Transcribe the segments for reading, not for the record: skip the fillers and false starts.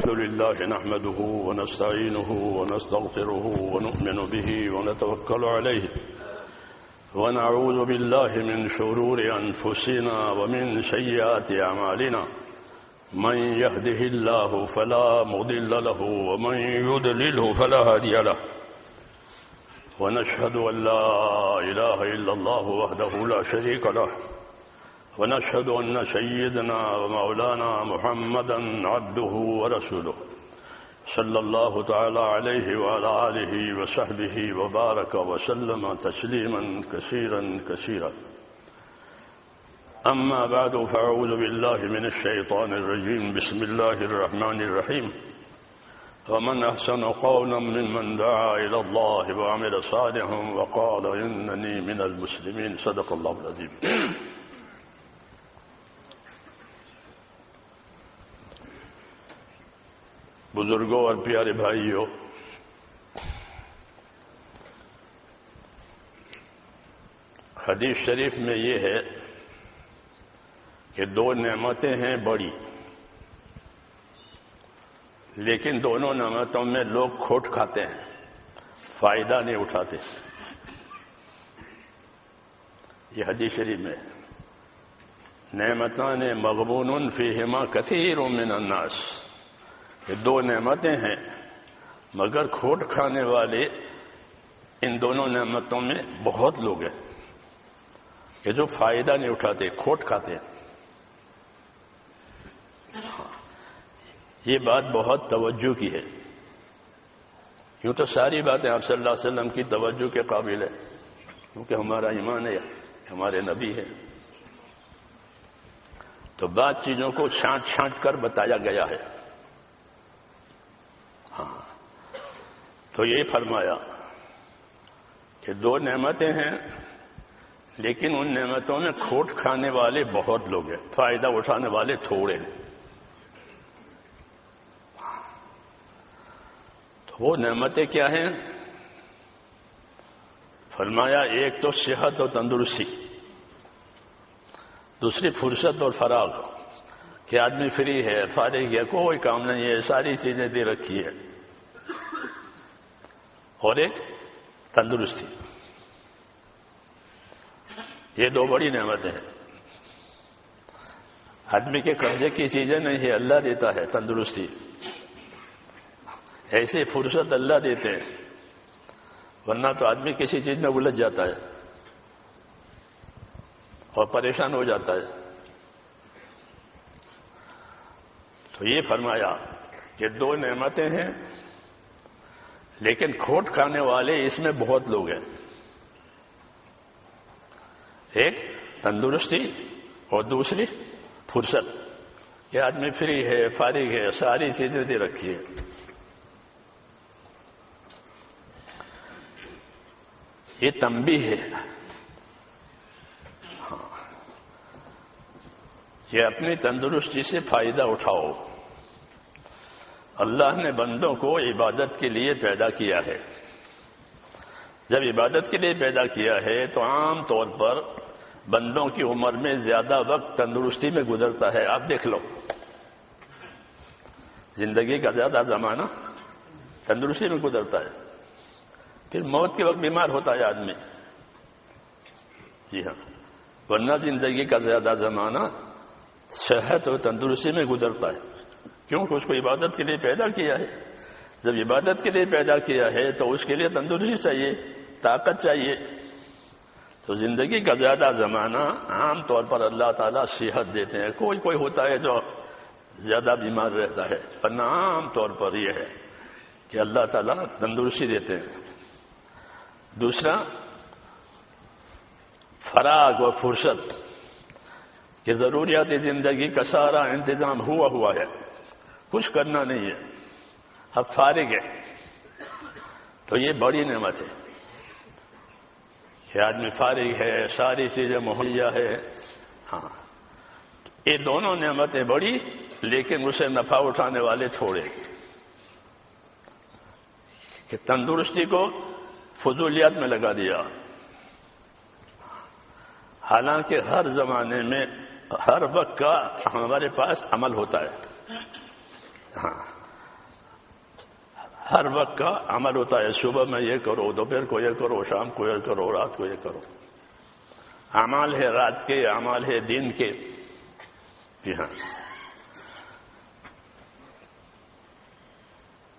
الحمد لله نحمده ونستعينه ونستغفره ونؤمن به ونتوكل عليه ونعوذ بالله من شرور أنفسنا ومن سيئات أعمالنا من يهده الله فلا مضل له ومن يضلله فلا هادي له ونشهد أن لا إله إلا الله وحده لا شريك له ونشهد أن سيدنا ومولانا محمدا عبده ورسوله صلى الله تعالى عليه وعلى آله وصحبه وبارك وسلم تسليما كثيرا كثيرا. أما بعد فأعوذ بالله من الشيطان الرجيم. بسم الله الرحمن الرحيم. ومن أحسن قولا ممن دعا إلى الله وعمل صالحا وقال إنني من المسلمين. صدق الله العظيم. بزرگوں اور پیارے بھائیوں، حدیث شریف میں یہ ہے کہ دو نعمتیں ہیں بڑی، لیکن دونوں نعمتوں میں لوگ کھوٹ کھاتے ہیں، فائدہ نہیں اٹھاتے. یہ حدیث شریف میں نعمتان مغبون فیہما کثیر من الناس، یہ دو نعمتیں ہیں مگر کھوٹ کھانے والے ان دونوں نعمتوں میں بہت لوگ ہیں کہ جو فائدہ نہیں اٹھاتے، کھوٹ کھاتے ہیں. یہ بات بہت توجہ کی ہے. یوں تو ساری باتیں آپ صلی اللہ علیہ وسلم کی توجہ کے قابل ہے، کیونکہ ہمارا ایمان ہے، ہمارے نبی ہے. تو بعض چیزوں کو چھانٹ چھانٹ کر بتایا گیا ہے. تو یہ فرمایا کہ دو نعمتیں ہیں لیکن ان نعمتوں میں کھوٹ کھانے والے بہت لوگ ہیں، فائدہ اٹھانے والے تھوڑے ہیں. تو وہ نعمتیں کیا ہیں؟ فرمایا ایک تو صحت اور تندرستی، دوسری فرصت اور فراغ، کہ آدمی فری ہے، فارغ ہے، کوئی کام نہیں ہے، ساری چیزیں دے رکھی ہے. اور ایک تندرستی. یہ دو بڑی نعمتیں ہیں. آدمی کے قبضے کی چیزیں نہیں ہے، اللہ دیتا ہے تندرستی. ایسے فرصت اللہ دیتے ہیں، ورنہ تو آدمی کسی چیز میں الجھ جاتا ہے اور پریشان ہو جاتا ہے. تو یہ فرمایا کہ دو نعمتیں ہیں لیکن کھوٹ کھانے والے اس میں بہت لوگ ہیں. ایک تندرستی اور دوسری فرصت، کہ آدمی فری ہے، فارغ ہے، ساری چیزیں دے رکھی ہے. یہ تنبیہ ہے کہ اپنی تندرستی سے فائدہ اٹھاؤ. اللہ نے بندوں کو عبادت کے لیے پیدا کیا ہے. جب عبادت کے لیے پیدا کیا ہے تو عام طور پر بندوں کی عمر میں زیادہ وقت تندرستی میں گزرتا ہے. آپ دیکھ لو، زندگی کا زیادہ زمانہ تندرستی میں گزرتا ہے. پھر موت کے وقت بیمار ہوتا ہے آدمی. جی ہاں، ورنہ زندگی کا زیادہ زمانہ صحت اور تندرستی میں گزرتا ہے. کیونکہ اس کو عبادت کے لیے پیدا کیا ہے. جب عبادت کے لیے پیدا کیا ہے تو اس کے لیے تندرستی چاہیے، طاقت چاہیے. تو زندگی کا زیادہ زمانہ عام طور پر اللہ تعالیٰ صحت دیتے ہیں. کوئی کوئی ہوتا ہے جو زیادہ بیمار رہتا ہے، ورنہ عام طور پر یہ ہے کہ اللہ تعالیٰ تندرستی دیتے ہیں. دوسرا فراغ و فرصت، کہ ضروریات زندگی کا سارا انتظام ہوا ہے، کچھ کرنا نہیں ہے، اب فارغ ہے. تو یہ بڑی نعمت ہے کہ آدمی فارغ ہے، ساری چیزیں مہیا ہے. ہاں، یہ دونوں نعمتیں بڑی لیکن اسے نفع اٹھانے والے تھوڑے. کہ تندرستی کو فضولیات میں لگا دیا، حالانکہ ہر زمانے میں ہر وقت کا ہمارے پاس عمل ہوتا ہے. ہاں، ہر وقت کا عمل ہوتا ہے، صبح میں یہ کرو، دوپہر کو یہ کرو، شام کو یہ کرو، رات کو یہ کرو. اعمال ہے رات کے، اعمال ہے دن کے. جی ہاں.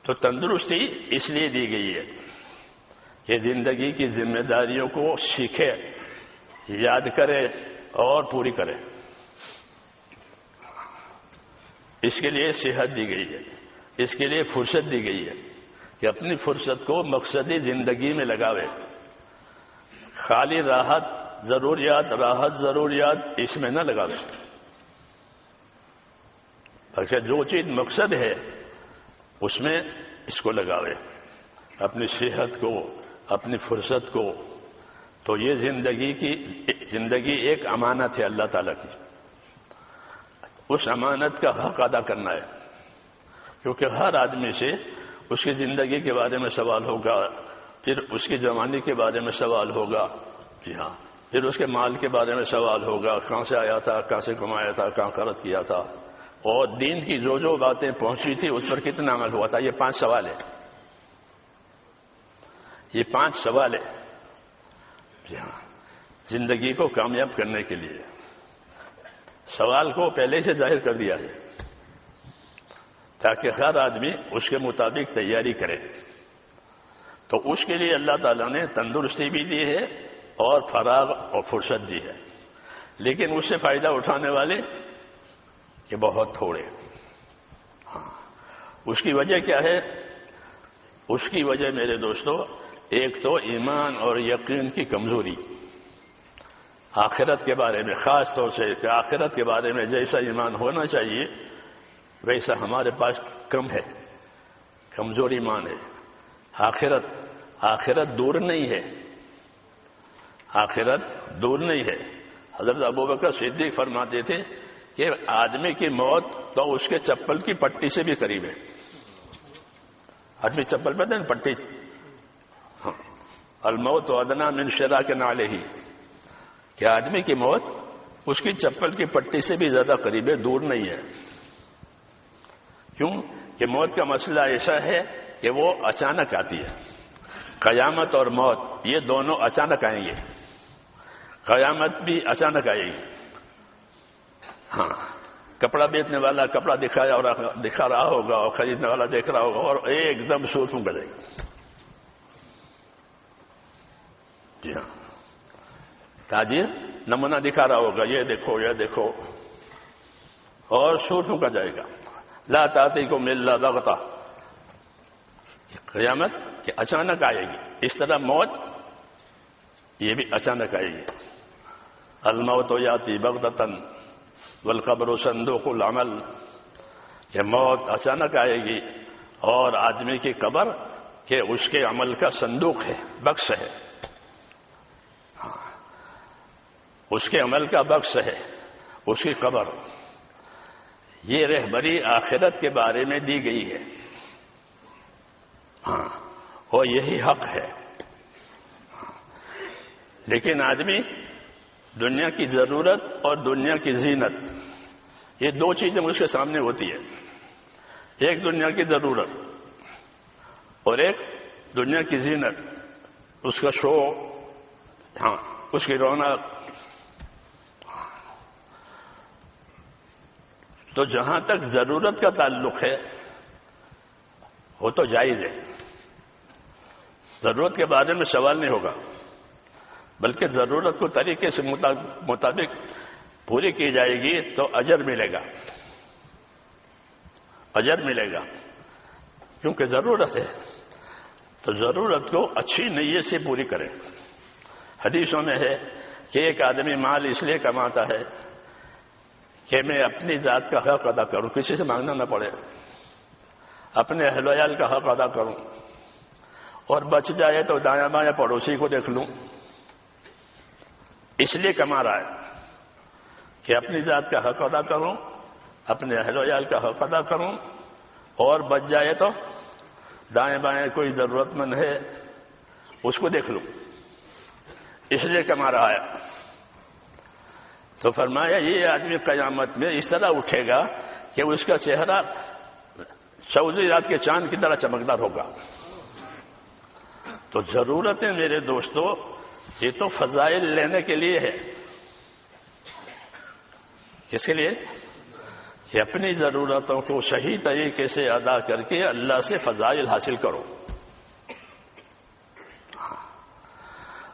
تو تندرستی اس لیے دی گئی ہے کہ زندگی کی ذمہ داریوں کو سیکھے، یاد کرے اور پوری کرے. اس کے لیے صحت دی گئی ہے، اس کے لیے فرصت دی گئی ہے کہ اپنی فرصت کو مقصدی زندگی میں لگاوے. خالی راحت ضروریات اس میں نہ لگاوے. اچھا جو چیز مقصد ہے اس میں اس کو لگاوے، اپنی صحت کو، اپنی فرصت کو. تو یہ زندگی ایک امانت ہے اللہ تعالیٰ کی. اس امانت کا حق ادا کرنا ہے، کیونکہ ہر آدمی سے اس کی زندگی کے بارے میں سوال ہوگا، پھر اس کی جوانی کے بارے میں سوال ہوگا. جی ہاں. پھر اس کے مال کے بارے میں سوال ہوگا، کہاں سے آیا تھا، کہاں سے کمایا تھا، کہاں خرچ کیا تھا، اور دین کی جو باتیں پہنچی تھی اس پر کتنا عمل ہوا تھا. یہ 5 سوال ہے. یہ 5 سوال ہے. جی ہاں. زندگی کو کامیاب کرنے کے لیے سوال کو پہلے سے ظاہر کر دیا ہے تاکہ ہر آدمی اس کے مطابق تیاری کرے. تو اس کے لیے اللہ تعالیٰ نے تندرستی بھی دی ہے اور فراغ اور فرصت دی ہے. لیکن اس سے فائدہ اٹھانے والے کہ بہت تھوڑے. ہاں. اس کی وجہ کیا ہے؟ اس کی وجہ میرے دوستو ایک تو ایمان اور یقین کی کمزوری. آخرت کے بارے میں خاص طور سے کہ آخرت کے بارے میں جیسا ایمان ہونا چاہیے ویسا ہمارے پاس کم ہے، کمزور ایمان ہے. آخرت دور نہیں ہے، آخرت دور نہیں ہے. حضرت ابوبکر صدیق فرماتے تھے کہ آدمی کی موت تو اس کے چپل کی پٹی سے بھی قریب ہے. آدمی چپل پہنتے ہیں پٹی. ہاں. الموت ادنیٰ من شراک نعلہ، کہ آدمی کی موت اس کی چپل کی پٹی سے بھی زیادہ قریب ہے، دور نہیں ہے. کیوں کہ موت کا مسئلہ ایسا ہے کہ وہ اچانک آتی ہے. قیامت اور موت یہ دونوں اچانک آئیں گے. قیامت بھی اچانک آئے گی. ہاں. کپڑا بیچنے والا کپڑا دکھا رہا ہوگا اور خریدنے والا دیکھ رہا ہوگا اور ایک دم سوچوں گا جائے گی. جی ہاں. تاجر نمونہ دکھا رہا ہوگا، یہ دیکھو یہ دیکھو، اور سوچوں کا جائے گا. لا تأتیکم الا بغتہ، قیامت کہ اچانک آئے گی. اس طرح موت یہ بھی اچانک آئے گی. الموت یاتی بغتۃ والقبر صندوق العمل، کہ موت اچانک آئے گی اور آدمی کی قبر کہ اس کے عمل کا صندوق ہے، بکس ہے. اس کے عمل کا بکس ہے اس کی قبر. یہ رہبری آخرت کے بارے میں دی گئی ہے. ہاں. اور یہی حق ہے. لیکن آدمی دنیا کی ضرورت اور دنیا کی زینت، یہ دو چیزیں اس کے سامنے ہوتی ہے. ایک دنیا کی ضرورت اور ایک دنیا کی زینت، اس کا شو، ہاں، اس کی رونق. تو جہاں تک ضرورت کا تعلق ہے وہ تو جائز ہے. ضرورت کے بارے میں سوال نہیں ہوگا، بلکہ ضرورت کو طریقے سے مطابق پوری کی جائے گی تو اجر ملے گا. اجر ملے گا کیونکہ ضرورت ہے. تو ضرورت کو اچھی نیت سے پوری کریں. حدیثوں میں ہے کہ ایک آدمی مال اس لیے کماتا ہے کہ میں اپنی ذات کا حق ادا کروں، کسی سے مانگنا نہ پڑے، اپنے اہل و عیال کا حق ادا کروں، اور بچ جائے تو دایاں بایاں پڑوسی کو دیکھ لوں. اس لیے کما رہا ہے کہ اپنی ذات کا حق ادا کروں، اپنے اہل و عیال کا حق ادا کروں، اور بچ جائے تو دائیں بائیں کوئی ضرورت مند ہے اس کو دیکھ لوں. اس لیے کما رہا ہے. تو فرمایا یہ آدمی قیامت میں اس طرح اٹھے گا کہ اس کا چہرہ چودھری رات کے چاند کی طرح چمکدار ہوگا. تو ضرورتیں میرے دوستو یہ تو فضائل لینے کے لیے ہے. کس کے لیے؟ کہ اپنی ضرورتوں کو صحیح طریقے سے ادا کر کے اللہ سے فضائل حاصل کرو.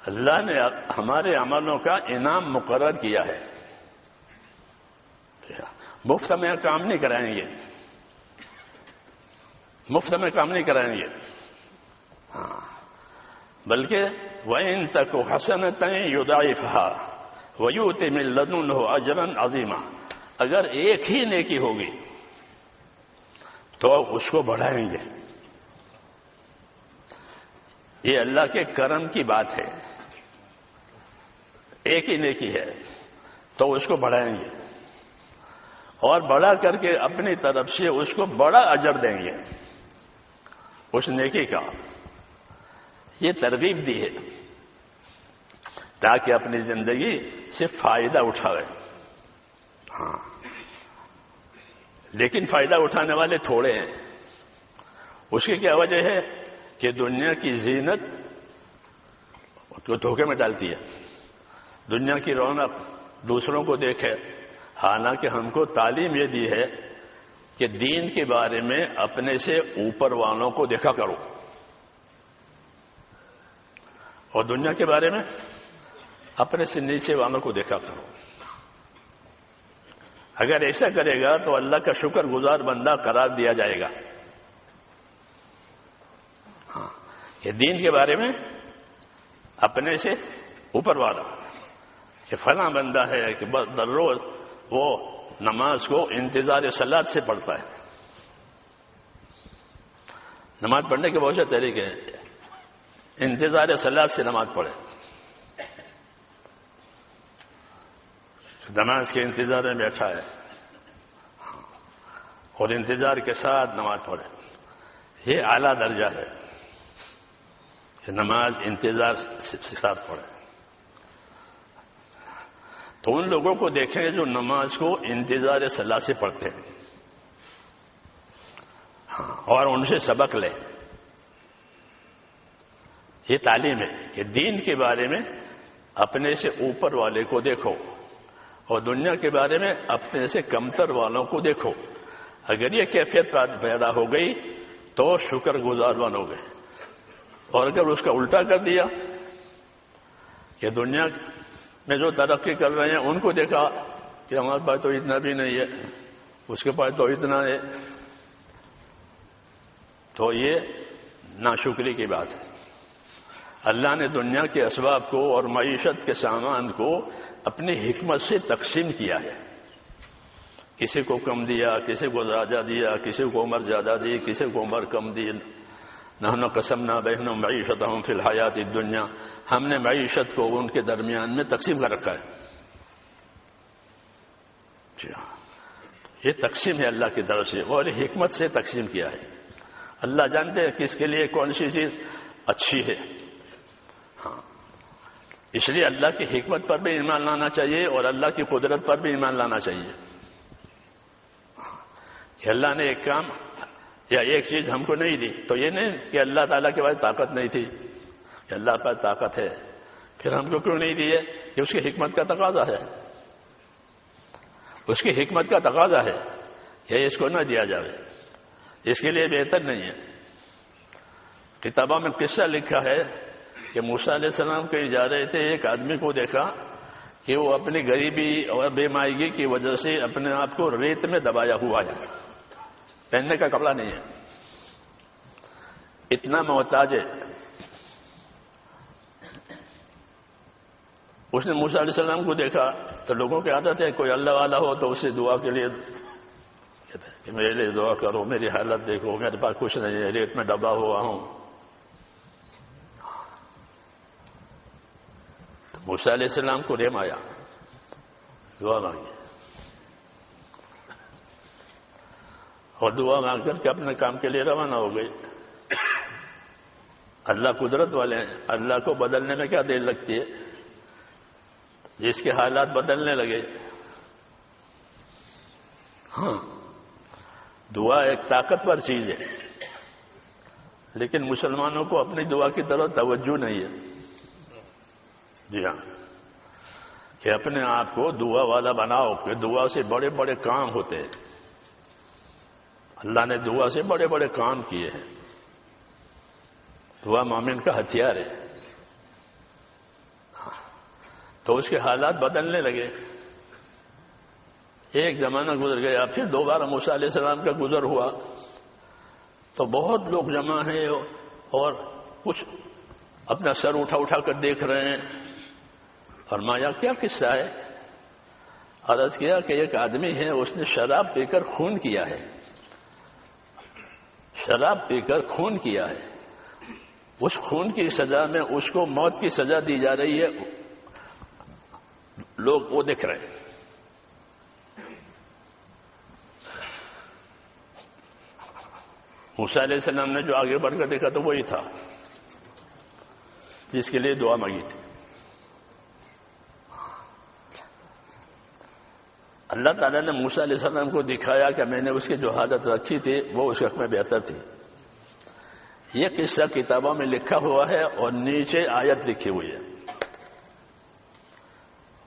اللہ نے ہمارے عملوں کا انعام مقرر کیا ہے. مفت میں کام نہیں کرائیں گے، مفت میں کام نہیں کرائیں گے، بلکہ وَإِن تَكُ حَسَنَةً يُضَاعِفْهَا وَيُؤْتِ مِن لَّدُنْهُ أَجْرًا عَظِيمًا. اگر ایک ہی نیکی ہوگی تو اس کو بڑھائیں گے. یہ اللہ کے کرم کی بات ہے. ایک ہی نیکی ہے تو اس کو بڑھائیں گے اور بڑھا کر کے اپنی طرف سے اس کو بڑا اجر دیں گے اس نیکی کا. یہ ترغیب دی ہے تاکہ اپنی زندگی سے فائدہ اٹھائے. ہاں، لیکن فائدہ اٹھانے والے تھوڑے ہیں. اس کی کیا وجہ ہے کہ دنیا کی زینت کو دھوکے میں ڈالتی ہے. دنیا کی رونق دوسروں کو دیکھے، حالانکہ ہم کو تعلیم یہ دی ہے کہ دین کے بارے میں اپنے سے اوپر والوں کو دیکھا کرو اور دنیا کے بارے میں اپنے سے نیچے والوں کو دیکھا کرو. اگر ایسا کرے گا تو اللہ کا شکر گزار بندہ قرار دیا جائے گا. ہاں، یہ دین کے بارے میں اپنے سے اوپر والا کہ فلاں بندہ ہے کہ در روز وہ نماز کو انتظار صلاۃ سے پڑھتا ہے. نماز پڑھنے کے بہت سے طریقے ہیں. انتظار صلاۃ سے نماز پڑھے، نماز کے انتظار میں بیٹھا ہے اور انتظار کے ساتھ نماز پڑھے. یہ اعلیٰ درجہ ہے کہ نماز انتظار کے ساتھ پڑھے. تو ان لوگوں کو دیکھیں جو نماز کو انتظار صلاۃ سے پڑھتے ہیں اور ان سے سبق لے. یہ تعلیم ہے کہ دین کے بارے میں اپنے سے اوپر والے کو دیکھو اور دنیا کے بارے میں اپنے سے کمتر والوں کو دیکھو. اگر یہ کیفیت پیدا ہو گئی تو شکر گزار بنو گے. اور اگر اس کا الٹا کر دیا کہ دنیا میں جو ترقی کر رہے ہیں ان کو دیکھا کہ ہمارے پاس تو اتنا بھی نہیں ہے، اس کے پاس تو اتنا ہے، تو یہ ناشکری کی بات ہے. اللہ نے دنیا کے اسباب کو اور معیشت کے سامان کو اپنی حکمت سے تقسیم کیا ہے. کسی کو کم دیا، کسی کو زیادہ دیا، کسی کو عمر زیادہ دی، کسی کو عمر کم دی. نحن قسمنا بینہم معیشتہم فی الحیات الدنیا. ہم نے معیشت کو ان کے درمیان میں تقسیم کر رکھا ہے. یہ تقسیم ہے اللہ کی طرف سے اور حکمت سے تقسیم کیا ہے. اللہ جانتے ہیں کس کے لیے کون سی چیز اچھی ہے. ہاں، اس لیے اللہ کی حکمت پر بھی ایمان لانا چاہیے اور اللہ کی قدرت پر بھی ایمان لانا چاہیے کہ اللہ نے ایک کام یا ایک چیز ہم کو نہیں دی تو یہ نہیں کہ اللہ تعالیٰ کے پاس طاقت نہیں تھی، کہ اللہ کے پاس طاقت ہے پھر ہم کو کیوں نہیں دیے، کہ اس کی حکمت کا تقاضا ہے. اس کی حکمت کا تقاضا ہے کہ اس کو نہ دیا جائے، اس کے لیے بہتر نہیں ہے. کتابوں میں قصہ لکھا ہے کہ موسیٰ علیہ السلام کہیں جا رہے تھے، ایک آدمی کو دیکھا کہ وہ اپنی غریبی اور بے مائگی کی وجہ سے اپنے آپ کو ریت میں دبایا ہوا ہے، پہننے کا کپڑا نہیں ہے، اتنا محتاج ہے. اس نے موسیٰ علیہ السلام کو دیکھا تو لوگوں کی عادت ہے کوئی اللہ والا ہو تو اسے دعا کے لیے کہتے ہیں کہ میرے لیے دعا کرو، میری حالت دیکھو، میرے پاس کچھ نہیں ہے، ریت میں دبا ہوا ہوں. تو موسیٰ علیہ السلام کو رحم آیا، دعا مانگی اور دعا مانگ کر کے اپنے کام کے لیے روانہ ہو گئی. اللہ قدرت والے ہیں، اللہ کو بدلنے میں کیا دیر لگتی ہے. جس کے حالات بدلنے لگے، ہاں دعا ایک طاقتور چیز ہے، لیکن مسلمانوں کو اپنی دعا کی طرف توجہ نہیں ہے. جی ہاں، کہ اپنے آپ کو دعا والا بناؤ کہ دعا سے بڑے بڑے کام ہوتے ہیں. اللہ نے دعا سے بڑے بڑے کام کیے ہیں. دعا مومن کا ہتھیار ہے. تو اس کے حالات بدلنے لگے. ایک زمانہ گزر گیا، پھر دوبارہ موسیٰ علیہ السلام کا گزر ہوا تو بہت لوگ جمع ہیں اور کچھ اپنا سر اٹھا اٹھا کر دیکھ رہے ہیں. فرمایا کیا قصہ ہے؟ عرض کیا کہ ایک آدمی ہے، اس نے شراب پی کر خون کیا ہے. شراب پی کر خون کیا ہے. اس خون کی سزا میں اس کو موت کی سزا دی جا رہی ہے. لوگ وہ دیکھ رہے ہیں. موسیٰ علیہ السلام نے جو آگے بڑھ کر دیکھا تو وہی تھا جس کے لیے دعا مانگی تھی. اللہ تعالیٰ نے موسیٰ علیہ السلام کو دکھایا کہ میں نے اس کی جو حالت رکھی تھی وہ اس وقت میں بہتر تھی. یہ قصہ کتابوں میں لکھا ہوا ہے اور نیچے آیت لکھی ہوئی ہے،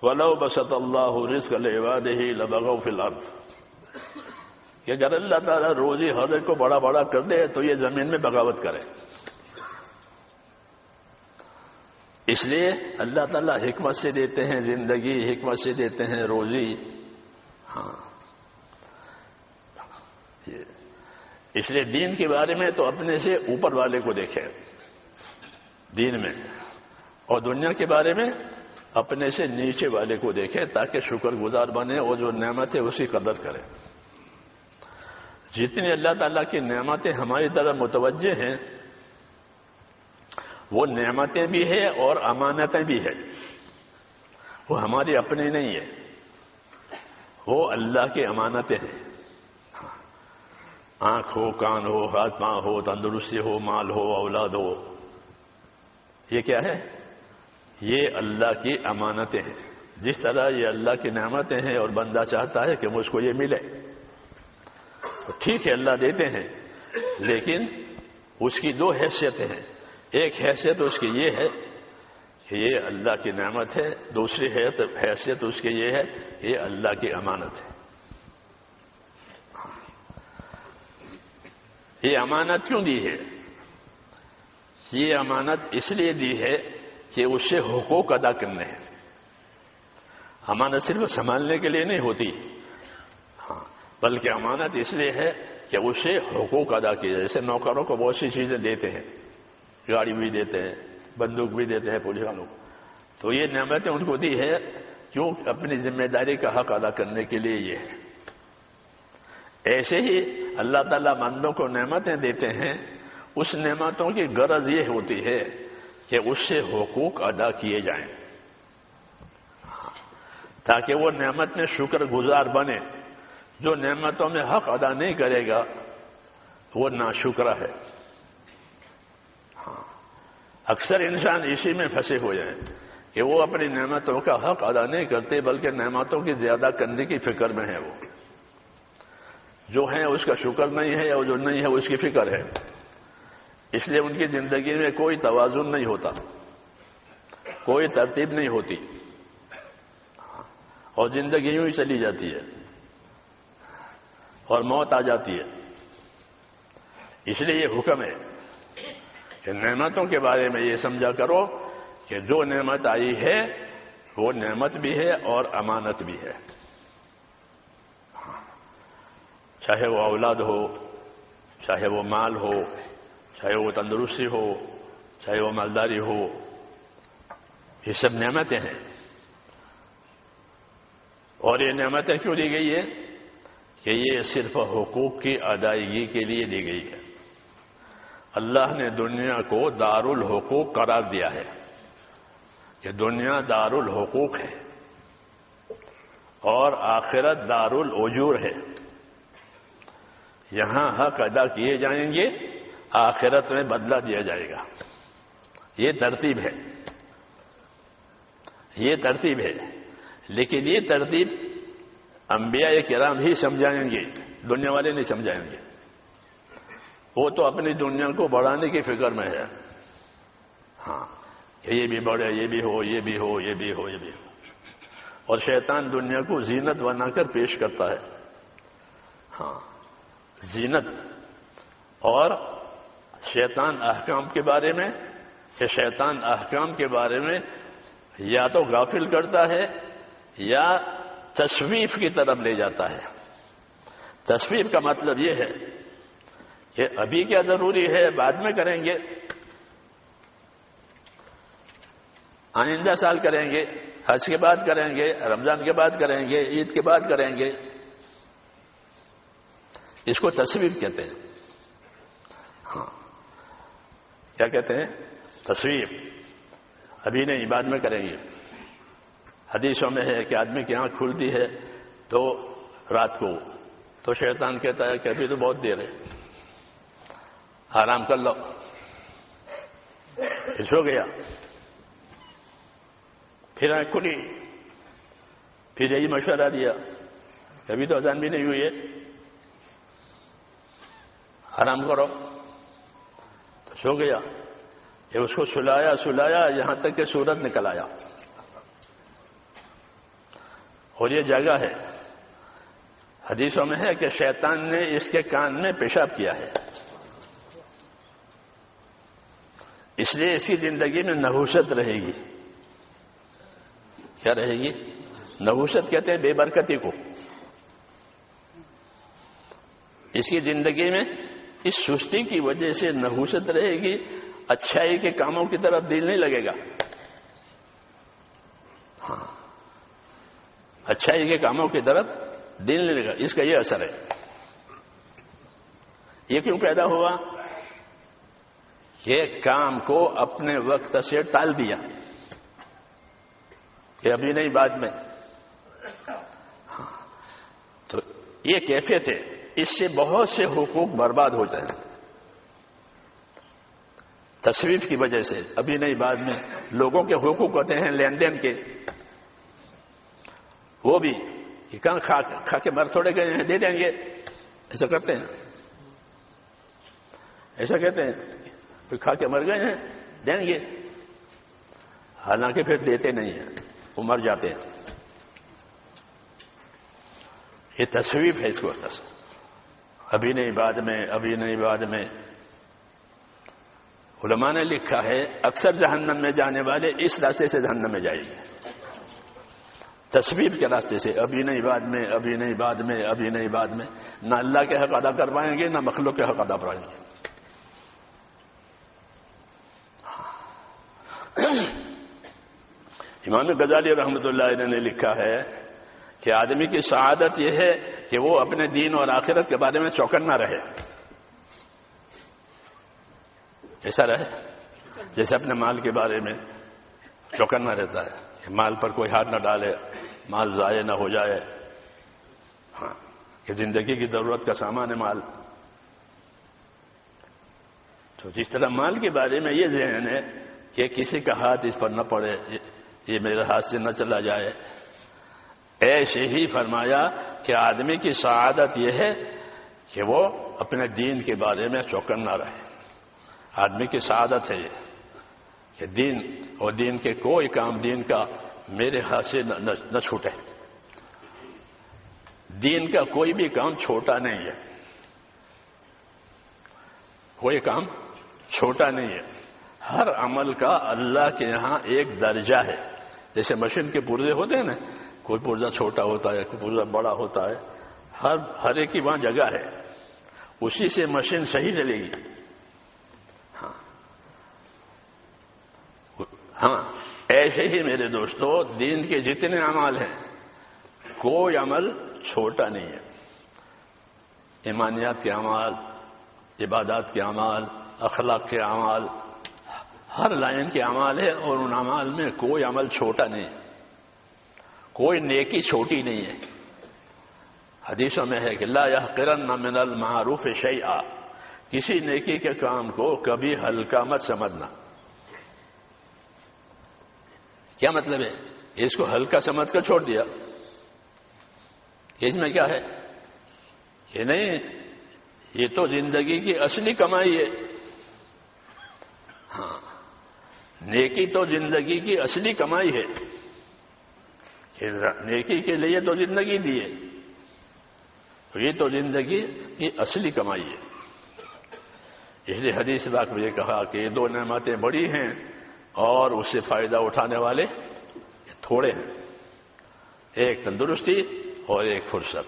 وَلَوْ بَسَطَ اللَّهُ رِزْقَ لِعِبَادِهِ لَبَغَوْا فِي الْأَرْضِ، کہ اگر اللہ تعالیٰ روزی ہر ایک کو بڑا بڑا کر دے تو یہ زمین میں بغاوت کرے. اس لیے اللہ تعالیٰ حکمت سے دیتے ہیں زندگی، حکمت سے دیتے ہیں روزی. ہاں، اس لیے دین کے بارے میں تو اپنے سے اوپر والے کو دیکھیں دین میں، اور دنیا کے بارے میں اپنے سے نیچے والے کو دیکھیں تاکہ شکر گزار بنے اور جو نعمت ہے اسی قدر کرے. جتنی اللہ تعالیٰ کی نعمتیں ہماری طرف متوجہ ہیں وہ نعمتیں بھی ہیں اور امانتیں بھی ہیں. وہ ہماری اپنی نہیں ہے، وہ اللہ کی امانتیں ہیں. آنکھ ہو، کان ہو، ہاتھ پاؤں ہو، تندرستی ہو، مال ہو، اولاد ہو، یہ کیا ہے؟ یہ اللہ کی امانتیں ہیں. جس طرح یہ اللہ کی نعمتیں ہیں اور بندہ چاہتا ہے کہ مجھ کو یہ ملے تو ٹھیک ہے اللہ دیتے ہیں، لیکن اس کی دو حیثیتیں ہیں. ایک حیثیت اس کی یہ ہے کہ یہ اللہ کی نعمت ہے، دوسری حیثیت اس کی یہ ہے کہ یہ اللہ کی امانت ہے. یہ امانت کیوں دی ہے؟ یہ امانت اس لیے دی ہے کہ اس سے حقوق ادا کرنے ہیں. امانت صرف سنبھالنے کے لیے نہیں ہوتی، ہاں، بلکہ امانت اس لیے ہے کہ اس سے حقوق ادا کیے. جیسے نوکروں کو بہت سی چیزیں دیتے ہیں، گاڑی بھی دیتے ہیں، بندوق بھی دیتے ہیں پولیس والوں کو، تو یہ نعمتیں ان کو دی ہے کیوں؟ اپنی ذمہ داری کا حق ادا کرنے کے لیے یہ ہے. ایسے ہی اللہ تعالیٰ بندوں کو نعمتیں دیتے ہیں، اس نعمتوں کی غرض یہ ہوتی ہے کہ اس سے حقوق ادا کیے جائیں تاکہ وہ نعمت میں شکر گزار بنے. جو نعمتوں میں حق ادا نہیں کرے گا وہ ناشکرا ہے. اکثر انسان اسی میں پھنسے ہوئے ہیں کہ وہ اپنی نعمتوں کا حق ادا نہیں کرتے بلکہ نعمتوں کی زیادہ کرنے کی فکر میں ہے. وہ جو ہیں اس کا شکر نہیں ہے اور جو نہیں ہے اس کی فکر ہے. اس لیے ان کی زندگی میں کوئی توازن نہیں ہوتا، کوئی ترتیب نہیں ہوتی اور زندگی یوں ہی چلی جاتی ہے اور موت آ جاتی ہے. اس لیے یہ حکم ہے کہ نعمتوں کے بارے میں یہ سمجھا کرو کہ جو نعمت آئی ہے وہ نعمت بھی ہے اور امانت بھی ہے. چاہے وہ اولاد ہو، چاہے وہ مال ہو، چاہے وہ تندرستی ہو، چاہے وہ مالداری ہو، یہ سب نعمتیں ہیں. اور یہ نعمتیں کیوں دی گئی ہے؟ کہ یہ صرف حقوق کی ادائیگی کے لیے دی گئی ہے. اللہ نے دنیا کو دار الحقوق قرار دیا ہے کہ دنیا دار الحقوق ہے اور آخرت دار الاجور ہے. یہاں حق ادا کیے جائیں گے، آخرت میں بدلہ دیا جائے گا. یہ ترتیب ہے، یہ ترتیب ہے. لیکن یہ ترتیب انبیاء کرام ہی سمجھائیں گے دنیا والے نہیں سمجھائیں گے. وہ تو اپنی دنیا کو بڑھانے کی فکر میں ہے. ہاں کہ یہ بھی بڑھے، یہ بھی ہو، یہ بھی ہو، یہ بھی ہو، یہ بھی ہو. اور شیطان دنیا کو زینت بنا کر پیش کرتا ہے. ہاں زینت. اور شیطان احکام کے بارے میں، کہ شیطان احکام کے بارے میں یا تو غافل کرتا ہے یا تصویف کی طرف لے جاتا ہے. تصویف کا مطلب یہ ہے کہ ابھی کیا ضروری ہے بعد میں کریں گے، آئندہ سال کریں گے، حج کے بعد کریں گے، رمضان کے بعد کریں گے، عید کے بعد کریں گے. اس کو تصویف کہتے ہیں. ہاں کیا کہتے ہیں؟ تصویف. ابھی نہیں بعد میں کریں گے. حدیثوں میں ہے کہ آدمی کی آنکھ کھلتی ہے تو رات کو، تو شیطان کہتا ہے کہ ابھی تو بہت دیر ہے، آرام کر لو. پھر سو گیا، پھر آنکھ کھلی، پھر یہی مشورہ دیا کہ ابھی تو اذان بھی نہیں ہوئی ہے، آرام کرو. تو سو گیا. یہ اس کو سلایا یہاں تک کہ سورج نکل آیا. اور یہ جگہ ہے، حدیثوں میں ہے کہ شیطان نے اس کے کان میں پیشاب کیا ہے، اس لیے اس کی زندگی میں نحوست رہے گی. کیا رہے گی؟ نحوست کہتے ہیں بے برکتی کو. اس کی زندگی میں اس سستی کی وجہ سے نحوست رہے گی، اچھائی کے کاموں کی طرف دل نہیں لگے گا. ہاں اچھائی کے کاموں کی طرف دل نہیں لگے گا. اس کا یہ اثر ہے. یہ کیوں پیدا ہوا؟ یہ کام کو اپنے وقت سے ٹال دیا کہ ابھی نہیں بعد میں. تو یہ کیفیت ہے، اس سے بہت سے حقوق برباد ہو جائیں تصویف کی وجہ سے. ابھی نہیں بعد میں. لوگوں کے حقوق ہوتے ہیں لین دین کے، وہ بھی کہ کہاں کھا کے مر تھوڑے گئے ہیں، دے دیں گے. ایسا کرتے ہیں، ایسا کہتے ہیں کہ کھا کے مر گئے ہیں دیں گے، حالانکہ پھر دیتے نہیں ہیں، وہ مر جاتے ہیں. یہ تصویف ہے. اس کو ابھی نہیں بعد میں، ابھی نہیں بعد میں. علماء نے لکھا ہے اکثر جہنم میں جانے والے اس راستے سے جہنم میں جائیں گے، تصویف کے راستے سے. ابھی نہیں بعد میں، ابھی نہیں بعد میں، ابھی نہیں بعد میں. نہ اللہ کے حق ادا کر پائیں گے، نہ مخلوق کے حق ادا پائیں گے. امام غزالی رحمۃ اللہ علیہ نے لکھا ہے کہ آدمی کی سعادت یہ ہے کہ وہ اپنے دین اور آخرت کے بارے میں چوکنا رہے. ایسا رہے جیسے اپنے مال کے بارے میں چوکنا رہتا ہے کہ مال پر کوئی ہاتھ نہ ڈالے، مال ضائع نہ ہو جائے. ہاں کہ زندگی کی ضرورت کا سامان ہے مال. تو جس طرح مال کے بارے میں یہ ذہن ہے کہ کسی کا ہاتھ اس پر نہ پڑے، یہ میرے ہاتھ سے نہ چلا جائے، ایسے ہی فرمایا کہ آدمی کی سعادت یہ ہے کہ وہ اپنے دین کے بارے میں چوکنا رہے. آدمی کی سعادت ہے یہ کہ دین اور دین کے کوئی کام دین کا میرے ہاتھ سے نہ چھوٹے. دین کا کوئی بھی کام چھوٹا نہیں ہے، کوئی کام چھوٹا نہیں ہے. ہر عمل کا اللہ کے یہاں ایک درجہ ہے. جیسے مشین کے پرزے ہوتے ہیں نا، کوئی پرزہ چھوٹا ہوتا ہے، کوئی پرزہ بڑا ہوتا ہے، ہر ایک کی وہاں جگہ ہے. اسی سے مشین صحیح چلے گی. ہاں ایسے ہی میرے دوستو دین کے جتنے اعمال ہیں کوئی عمل چھوٹا نہیں ہے. ایمانیات کے اعمال، عبادات کے اعمال، اخلاق کے اعمال، ہر لائن کے اعمال ہے، اور ان اعمال میں کوئی عمل چھوٹا نہیں ہے، کوئی نیکی چھوٹی نہیں ہے. حدیثوں میں ہے کہ لا یحقرن من المعروف شیئا، کسی نیکی کے کام کو کبھی ہلکا مت سمجھنا. کیا مطلب ہے؟ اس کو ہلکا سمجھ کر چھوڑ دیا، اس میں کیا ہے؟ کہ نہیں یہ تو زندگی کی اصلی کمائی ہے. ہاں نیکی تو زندگی کی اصلی کمائی ہے. نیکی کے لیے تو زندگی دی ہے، تو یہ تو زندگی کی اصلی کمائی ہے. اس لیے حدیث پاک میں یہ کہا کہ یہ دو نعمتیں بڑی ہیں اور اس سے فائدہ اٹھانے والے تھوڑے ہیں، ایک تندرستی اور ایک فرصت.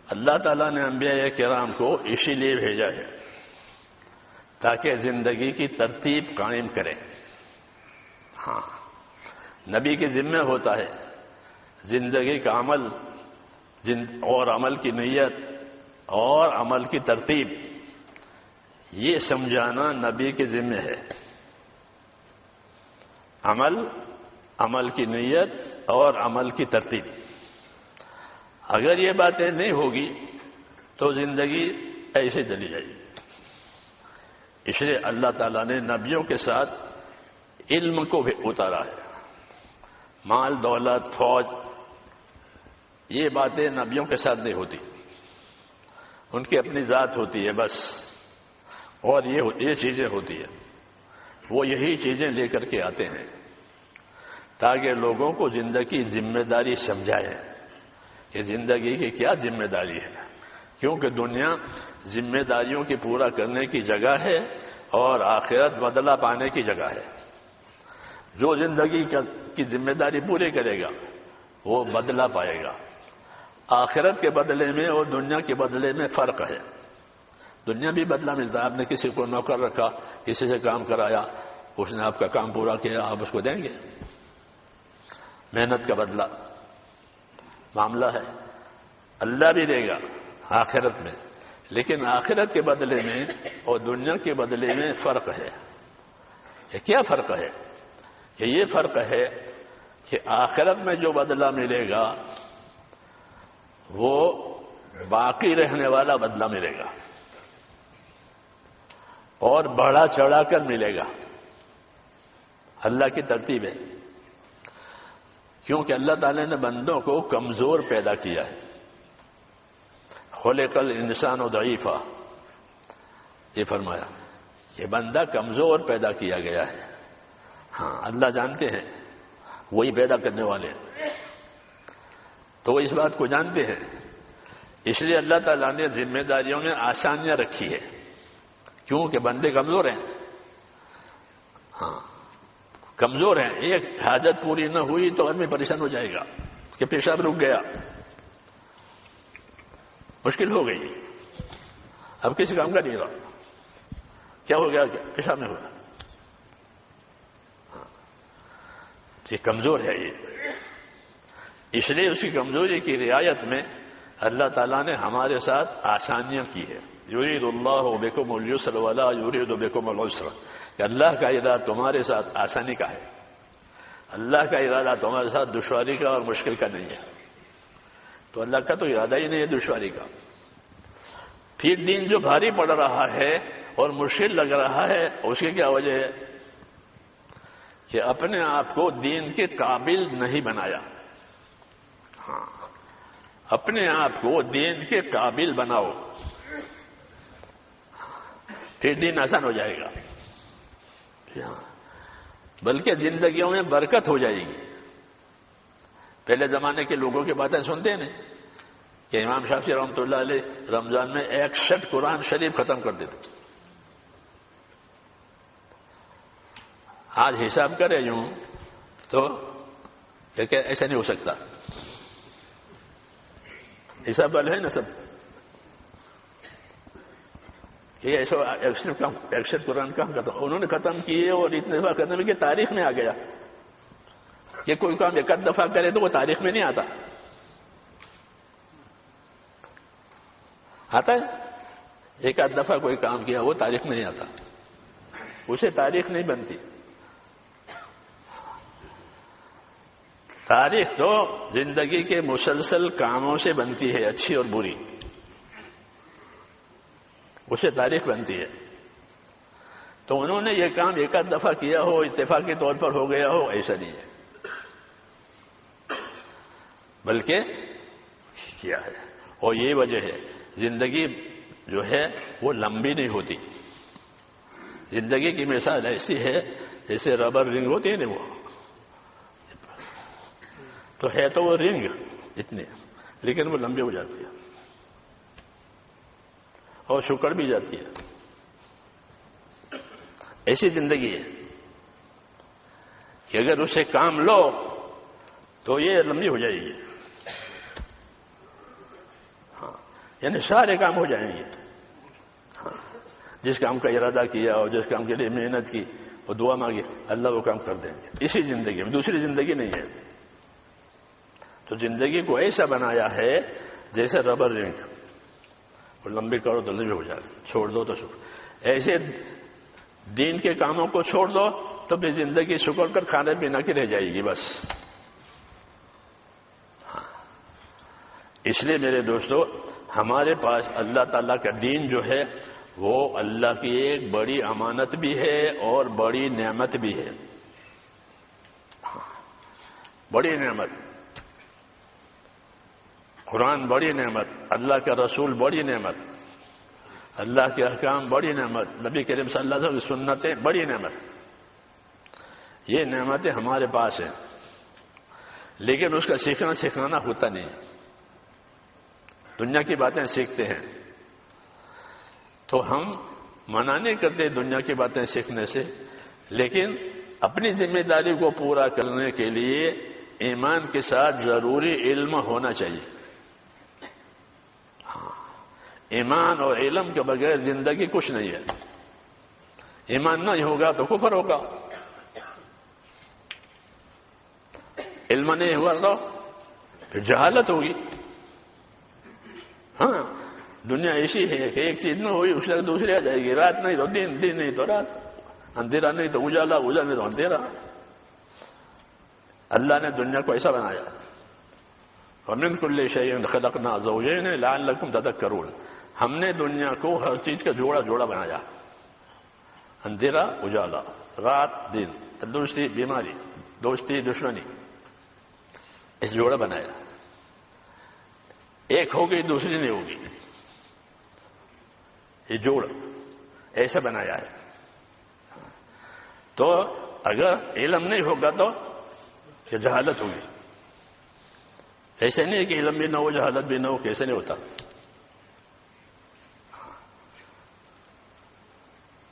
اللہ تعالیٰ نے انبیاء کرام کو اسی لیے بھیجا ہے تاکہ زندگی کی ترتیب قائم کریں. ہاں نبی کے ذمہ ہوتا ہے زندگی کا عمل اور عمل کی نیت اور عمل کی ترتیب یہ سمجھانا نبی کے ذمہ ہے. عمل کی نیت اور عمل کی ترتیب، اگر یہ باتیں نہیں ہوگی تو زندگی ایسے چلی جائے گی. اس لیے اللہ تعالیٰ نے نبیوں کے ساتھ علم کو بھی اتارا ہے. مال دولت فوج یہ باتیں نبیوں کے ساتھ نہیں ہوتی، ان کی اپنی ذات ہوتی ہے بس، اور یہ چیزیں ہوتی ہیں. وہ یہی چیزیں لے کر کے آتے ہیں تاکہ لوگوں کو زندگی ذمہ داری سمجھائے کہ زندگی کی کیا ذمہ داری ہے. کیونکہ دنیا ذمہ داریوں کی پورا کرنے کی جگہ ہے اور آخرت بدلہ پانے کی جگہ ہے. جو زندگی کی ذمہ داری پوری کرے گا وہ بدلہ پائے گا. آخرت کے بدلے میں اور دنیا کے بدلے میں فرق ہے. دنیا بھی بدلہ ملتا ہے. آپ نے کسی کو نوکر رکھا، کسی سے کام کرایا، اس نے آپ کا کام پورا کیا، آپ اس کو دیں گے. محنت کا بدلہ معاملہ ہے. اللہ بھی دے گا آخرت میں، لیکن آخرت کے بدلے میں اور دنیا کے بدلے میں فرق ہے. یہ کیا فرق ہے؟ کہ یہ فرق ہے کہ آخرت میں جو بدلہ ملے گا وہ باقی رہنے والا بدلہ ملے گا اور بڑھا چڑھا کر ملے گا. اللہ کی ترتیب ہے. کیونکہ اللہ تعالی نے بندوں کو کمزور پیدا کیا ہے. خلق الانسان ضعیفا، یہ فرمایا کہ بندہ کمزور پیدا کیا گیا ہے. ہاں اللہ جانتے ہیں، وہی پیدا کرنے والے ہیں، تو وہ اس بات کو جانتے ہیں. اس لیے اللہ تعالیٰ نے ذمہ داریوں میں آسانیاں رکھی ہے، کیونکہ بندے کمزور ہیں. ہاں کمزور ہیں. ایک حاجت پوری نہ ہوئی تو آدمی پریشان ہو جائے گا کہ پیشاب رک گیا، مشکل ہو گئی، اب کسی کام کا نہیں رہا. کیا ہو گیا؟ پیشاب نہیں ہو گیا. یہ کمزور ہے. یہ اس لیے اس کی کمزوری کی رعایت میں اللہ تعالیٰ نے ہمارے ساتھ آسانیاں کی ہے. یرید اللہ بکم اليسر ولا یرید بکم العسر، کہ اللہ کا ارادہ تمہارے ساتھ آسانی کا ہے. اللہ کا ارادہ تمہارے ساتھ دشواری کا اور مشکل کا نہیں ہے. تو اللہ کا تو ارادہ ہی نہیں ہے دشواری کا. پھر دین جو بھاری پڑ رہا ہے اور مشکل لگ رہا ہے، اس کی کیا وجہ ہے؟ کہ اپنے آپ کو دین کے قابل نہیں بنایا. ہاں اپنے آپ کو دین کے قابل بناؤ، پھر دین آسان ہو جائے گا. بلکہ زندگیوں میں برکت ہو جائے گی. پہلے زمانے کے لوگوں کی باتیں سنتے ہیں کہ امام شافعی رحمۃ اللہ علیہ رمضان میں 61 قرآن شریف ختم کر دیتے. آج حساب کرے یوں تو کہ ایسا نہیں ہو سکتا. حساب والے ہیں نا سب، یہ ایسا 61 قرآن کہاں ختم انہوں نے ختم کیے اور اتنے دفعہ ختم کہ تاریخ میں آ گیا. کہ کوئی کام ایک آدھ دفعہ کرے تو وہ تاریخ میں نہیں آتا. آتا ہے ایک آدھ دفعہ کوئی کام کیا وہ تاریخ میں نہیں آتا، اسے تاریخ نہیں بنتی. تاریخ تو زندگی کے مسلسل کاموں سے بنتی ہے، اچھی اور بری، اسے تاریخ بنتی ہے. تو انہوں نے یہ کام ایک آدھ دفعہ کیا ہو، اتفاقی طور پر ہو گیا ہو، ایسا نہیں ہے، بلکہ کیا ہے. اور یہ وجہ ہے زندگی جو ہے وہ لمبی نہیں ہوتی. زندگی کی مثال ایسی ہے جیسے ربر رنگ ہوتی ہے نا، وہ تو ہے تو وہ رنگ اتنے، لیکن وہ لمبی ہو جاتی ہے اور سکڑ بھی جاتی ہے. ایسی زندگی ہے کہ اگر اسے کام لو تو یہ لمبی ہو جائے گی. ہاں، یعنی سارے کام ہو جائیں گے. ہاں، جس کام کا ارادہ کیا اور جس کام کے لیے محنت کی اور دعا مانگی، اللہ وہ کام کر دیں گے. اسی زندگی میں، دوسری زندگی نہیں ہے. تو زندگی کو ایسا بنایا ہے جیسے ربر رنگ، اور لمبی کرو تو لمبی ہو جائے، چھوڑ دو تو چھوڑ. ایسے دین کے کاموں کو چھوڑ دو تو پھر زندگی سکڑ کر کھانے پینا کی رہ جائے گی بس. ہاں، اس لیے میرے دوستو، ہمارے پاس اللہ تعالیٰ کا دین جو ہے وہ اللہ کی ایک بڑی امانت بھی ہے اور بڑی نعمت بھی ہے. بڑی نعمت، قرآن بڑی نعمت، اللہ کا رسول بڑی نعمت، اللہ کے احکام بڑی نعمت، نبی کریم صلی اللہ علیہ وسلم کی سنتیں بڑی نعمت. یہ نعمتیں ہمارے پاس ہیں، لیکن اس کا سیکھنا سکھانا ہوتا نہیں. دنیا کی باتیں سیکھتے ہیں تو ہم منع نہیں کرتے دنیا کی باتیں سیکھنے سے، لیکن اپنی ذمہ داری کو پورا کرنے کے لیے ایمان کے ساتھ ضروری علم ہونا چاہیے. ایمان اور علم کے بغیر زندگی کچھ نہیں ہے. ایمان نہیں ہوگا تو کفر ہوگا، علم نہیں ہوا تو پھر جہالت ہوگی. ہاں، دنیا ایسی ہے کہ ایک چیز نہ ہوئی اس کے دوسری آ جائے گی. رات نہیں تو دن، دن نہیں تو رات، اندھیرا نہیں تو اجالا، اجالا نہیں تو اندھیرا. اللہ نے دنیا کو ایسا بنایا. وَمِن كُلِّ شَيْءٍ خَلَقْنَا زَوْجَيْنِ لَعَلَّكُمْ تَذَكَّرُونَ. ہم نے دنیا کو ہر چیز کا جوڑا جوڑا بنایا. اندھیرا اجالا، رات دن، تندرستی بیماری، دوستی دشمنی، اس جوڑا بنایا. ایک ہوگی دوسری نہیں ہوگی، یہ جوڑ ایسا بنایا ہے. تو اگر علم نہیں ہوگا تو کہ جہالت ہوگی. ایسے نہیں کہ علم بھی نہ ہو جہالت بھی نہ ہو، کیسے نہیں ہوتا.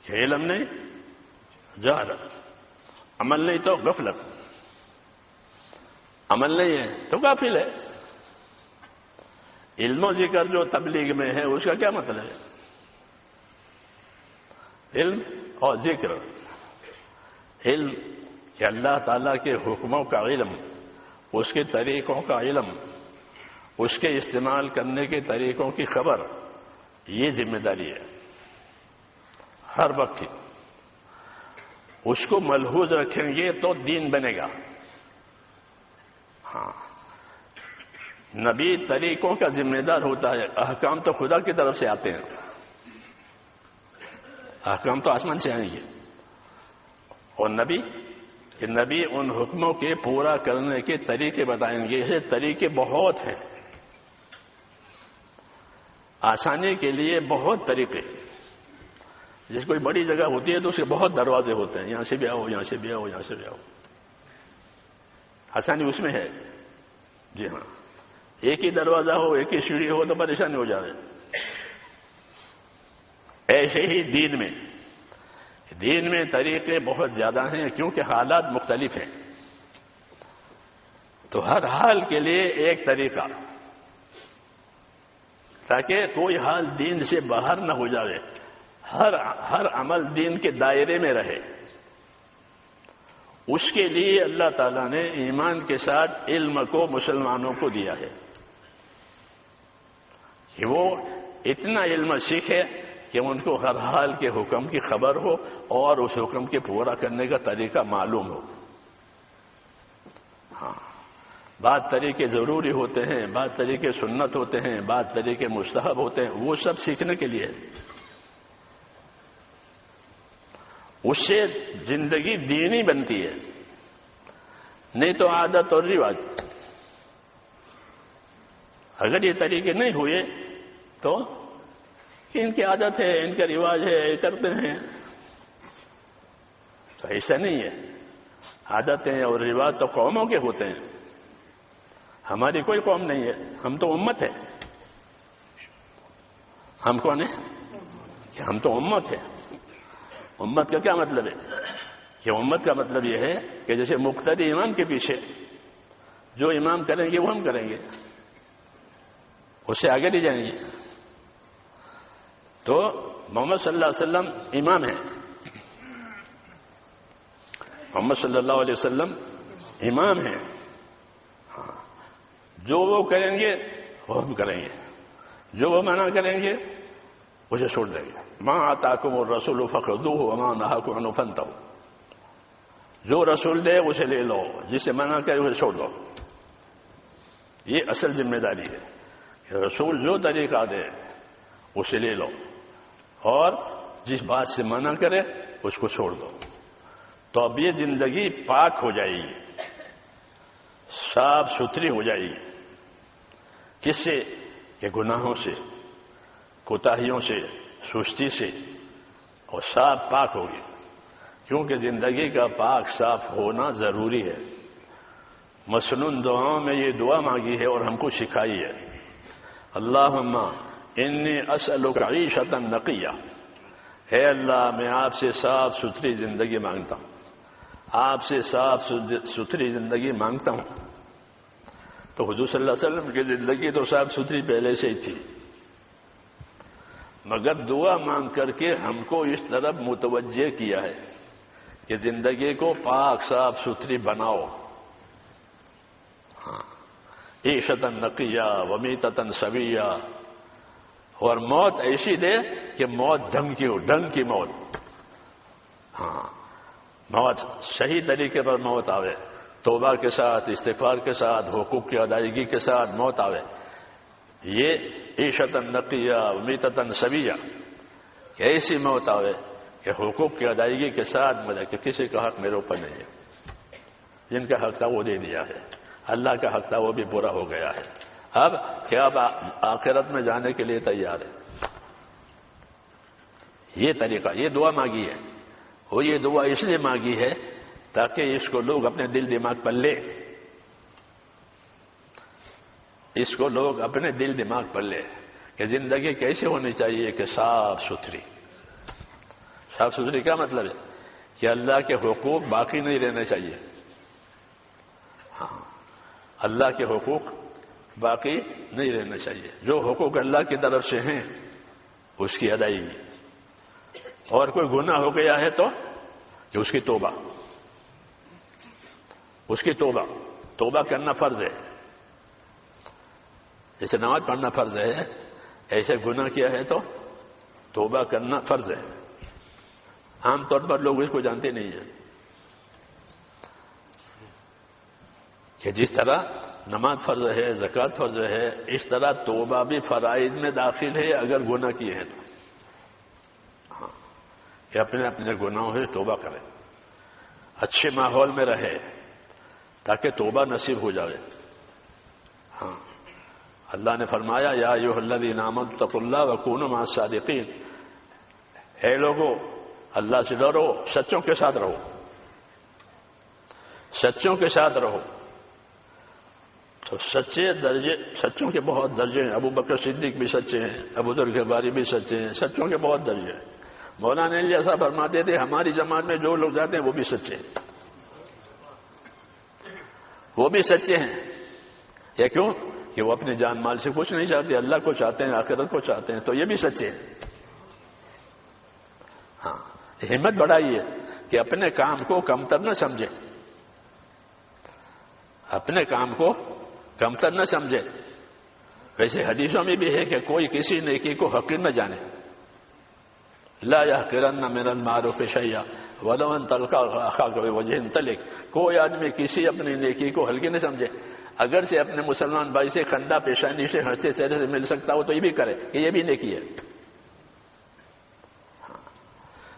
کہ علم نہیں جہالت، عمل نہیں تو غفلت، عمل نہیں ہے تو غافل ہے. علم و ذکر جو تبلیغ میں ہے اس کا کیا مطلب ہے؟ علم اور ذکر، علم کہ اللہ تعالیٰ کے حکموں کا علم، اس کے طریقوں کا علم، اس کے استعمال کرنے کے طریقوں کی خبر، یہ ذمہ داری ہے ہر وقت کی. اس کو ملحوظ رکھیں گے تو دین بنے گا. ہاں، نبی طریقوں کا ذمہ دار ہوتا ہے. احکام تو خدا کی طرف سے آتے ہیں، احکام تو آسمان سے آئیں گے. اور نبی ان حکموں کے پورا کرنے کے طریقے بتائیں گے. ایسے طریقے بہت ہیں، آسانی کے لیے بہت طریقے. جس کوئی بڑی جگہ ہوتی ہے تو اس کے بہت دروازے ہوتے ہیں، یہاں سے بھی آؤ، یہاں سے بھی آؤ، یہاں سے بھی آؤ. آسانی اس میں ہے. جی ہاں، ایک ہی دروازہ ہو، ایک ہی سیڑھی ہو تو پریشانی ہو جائے. ایسے ہی دین میں طریقے بہت زیادہ ہیں، کیونکہ حالات مختلف ہیں. تو ہر حال کے لیے ایک طریقہ، تاکہ کوئی حال دین سے باہر نہ ہو جائے. ہر عمل دین کے دائرے میں رہے. اس کے لیے اللہ تعالیٰ نے ایمان کے ساتھ علم کو مسلمانوں کو دیا ہے کہ وہ اتنا علم سیکھے کہ ان کو ہر حال کے حکم کی خبر ہو اور اس حکم کے پورا کرنے کا طریقہ معلوم ہو. ہاں، بعض طریقے ضروری ہوتے ہیں، بعض طریقے سنت ہوتے ہیں، بعض طریقے مستحب ہوتے ہیں. وہ سب سیکھنے کے لیے، اس سے زندگی دینی بنتی ہے، نہیں تو عادت اور رواج. اگر یہ طریقے نہیں ہوئے تو ان کی عادت ہے، ان کا رواج ہے، کرتے ہیں، تو ایسا نہیں ہے۔ عادتیں اور رواج تو قوموں کے ہوتے ہیں، ہماری کوئی قوم نہیں ہے، ہم تو امت ہے۔ ہم کون ہیں؟ کہ ہم تو امت ہے۔ امت کا کیا مطلب ہے؟ کہ امت کا مطلب یہ ہے کہ جیسے مقتدی امام کے پیچھے جو امام کریں گے وہ ہم کریں گے، اس سے آگے نہیں جائیں گے۔ تو محمد صلی اللہ علیہ وسلم امام ہیں، محمد صلی اللہ علیہ وسلم امام ہیں، جو وہ کریں گے وہ ہم کریں گے، جو وہ منع کریں گے اسے چھوڑ دیں گے۔ ما آتاکم الرسول فخذوہ وما نہاکم عنہ فانتہوا، جو رسول دے اسے لے لو، جسے منع کرے اسے چھوڑ دو۔ یہ اصل ذمہ داری ہے کہ رسول جو طریقہ دے اسے لے لو، اور جس بات سے منع کرے اس کو چھوڑ دو۔ تو اب یہ زندگی پاک ہو جائے گی، صاف ستھری ہو جائے گی۔ کس سے؟ کہ گناہوں سے، کوتاہیوں سے، سستی سے، اور صاف پاک ہوگی، کیونکہ زندگی کا پاک صاف ہونا ضروری ہے۔ مسنون دعاؤں میں یہ دعا مانگی ہے اور ہم کو سکھائی ہے، اللہم انی اسألک عیشۃ نقیہ، اے اللہ میں آپ سے صاف ستھری زندگی مانگتا ہوں، آپ سے صاف ستھری زندگی مانگتا ہوں۔ تو حضور صلی اللہ علیہ وسلم کی زندگی تو صاف ستھری پہلے سے ہی تھی، مگر دعا مانگ کر کے ہم کو اس طرف متوجہ کیا ہے کہ زندگی کو پاک صاف ستھری بناؤ۔ عیشۃ نقیہ ومیتۃ سویہ، اور موت ایسی دے کہ موت ڈھنگ کی موت، موت صحیح طریقے پر موت آوے، توبہ کے ساتھ، استغفار کے ساتھ، حقوق کی ادائیگی کے ساتھ موت آوے۔ یہ عیشۃ نقیہ ومیتۃ سویہ، کہ ایسی موت آوے کہ حقوق کی ادائیگی کے ساتھ مطلب کہ کسی کا حق میرے اوپر نہیں ہے، جن کا حق تھا وہ دے دیا ہے، اللہ کا حق تھا وہ بھی پورا ہو گیا ہے، اب کیا اب آخرت میں جانے کے لیے تیار ہے۔ یہ طریقہ، یہ دعا مانگی ہے، وہ یہ دعا اس لیے مانگی ہے تاکہ اس کو لوگ اپنے دل دماغ پر لیں، اس کو لوگ اپنے دل دماغ پر لیں کہ زندگی کیسے ہونی چاہیے، کہ صاف ستھری۔ صاف ستھری کیا مطلب ہے؟ کہ اللہ کے حقوق باقی نہیں رہنے چاہیے، اللہ کے حقوق باقی نہیں رہنا چاہیے، جو حقوق اللہ کی طرف سے ہیں اس کی ادائیگی، اور کوئی گناہ ہو گیا ہے تو کہ اس کی توبہ، اس کی توبہ کرنا فرض ہے۔ جیسے نماز پڑھنا فرض ہے، ایسے گناہ کیا ہے تو توبہ کرنا فرض ہے۔ عام طور پر لوگ اس کو جانتے نہیں ہیں کہ جس طرح نماز فرض ہے، زکوٰۃ فرض ہے، اس طرح توبہ بھی فرائض میں داخل ہے اگر گناہ کیے ہیں تو، کہ اپنے اپنے گناہوں سے توبہ کرے، اچھے ماحول میں رہے تاکہ توبہ نصیب ہو جائے۔ اللہ نے فرمایا یا ایھا الذین آمنوا اتقوا اللہ وکونوا مع الصادقین، اے لوگوں اللہ سے ڈرو، سچوں کے ساتھ رہو، سچوں کے ساتھ رہو۔ تو سچے درجے، سچوں کے بہت درجے ہیں، ابو بکر صدیق بھی سچے ہیں، ابو ذر غفاری بھی سچے ہیں، سچوں کے بہت درجے ہیں۔ مولانا علی صاحب فرماتے تھے ہماری جماعت میں جو لوگ جاتے ہیں وہ بھی سچے ہیں، وہ بھی سچے ہیں۔ یہ کیوں؟ کہ وہ اپنے جان مال سے کچھ نہیں چاہتے، اللہ کو چاہتے ہیں، آخرت کو چاہتے ہیں، تو یہ بھی سچے ہیں۔ ہمت بڑھائیے کہ اپنے کام کو کمتر نہ سمجھے، اپنے کام کو کمتر نہ سمجھے۔ ویسے حدیثوں میں بھی ہے کہ کوئی کسی نیکی کو حقیر نہ جانے، لا يحقرن من المعروف شيئا ولو ان تلقى اخاك بوجه طلق، کوئی آدمی کسی اپنی نیکی کو ہلکی نہ سمجھے، اگر سے اپنے مسلمان بھائی سے خندہ پیشانی سے ہنستے چہرے سے مل سکتا ہو تو یہ بھی کرے، کہ یہ بھی نیکی ہے۔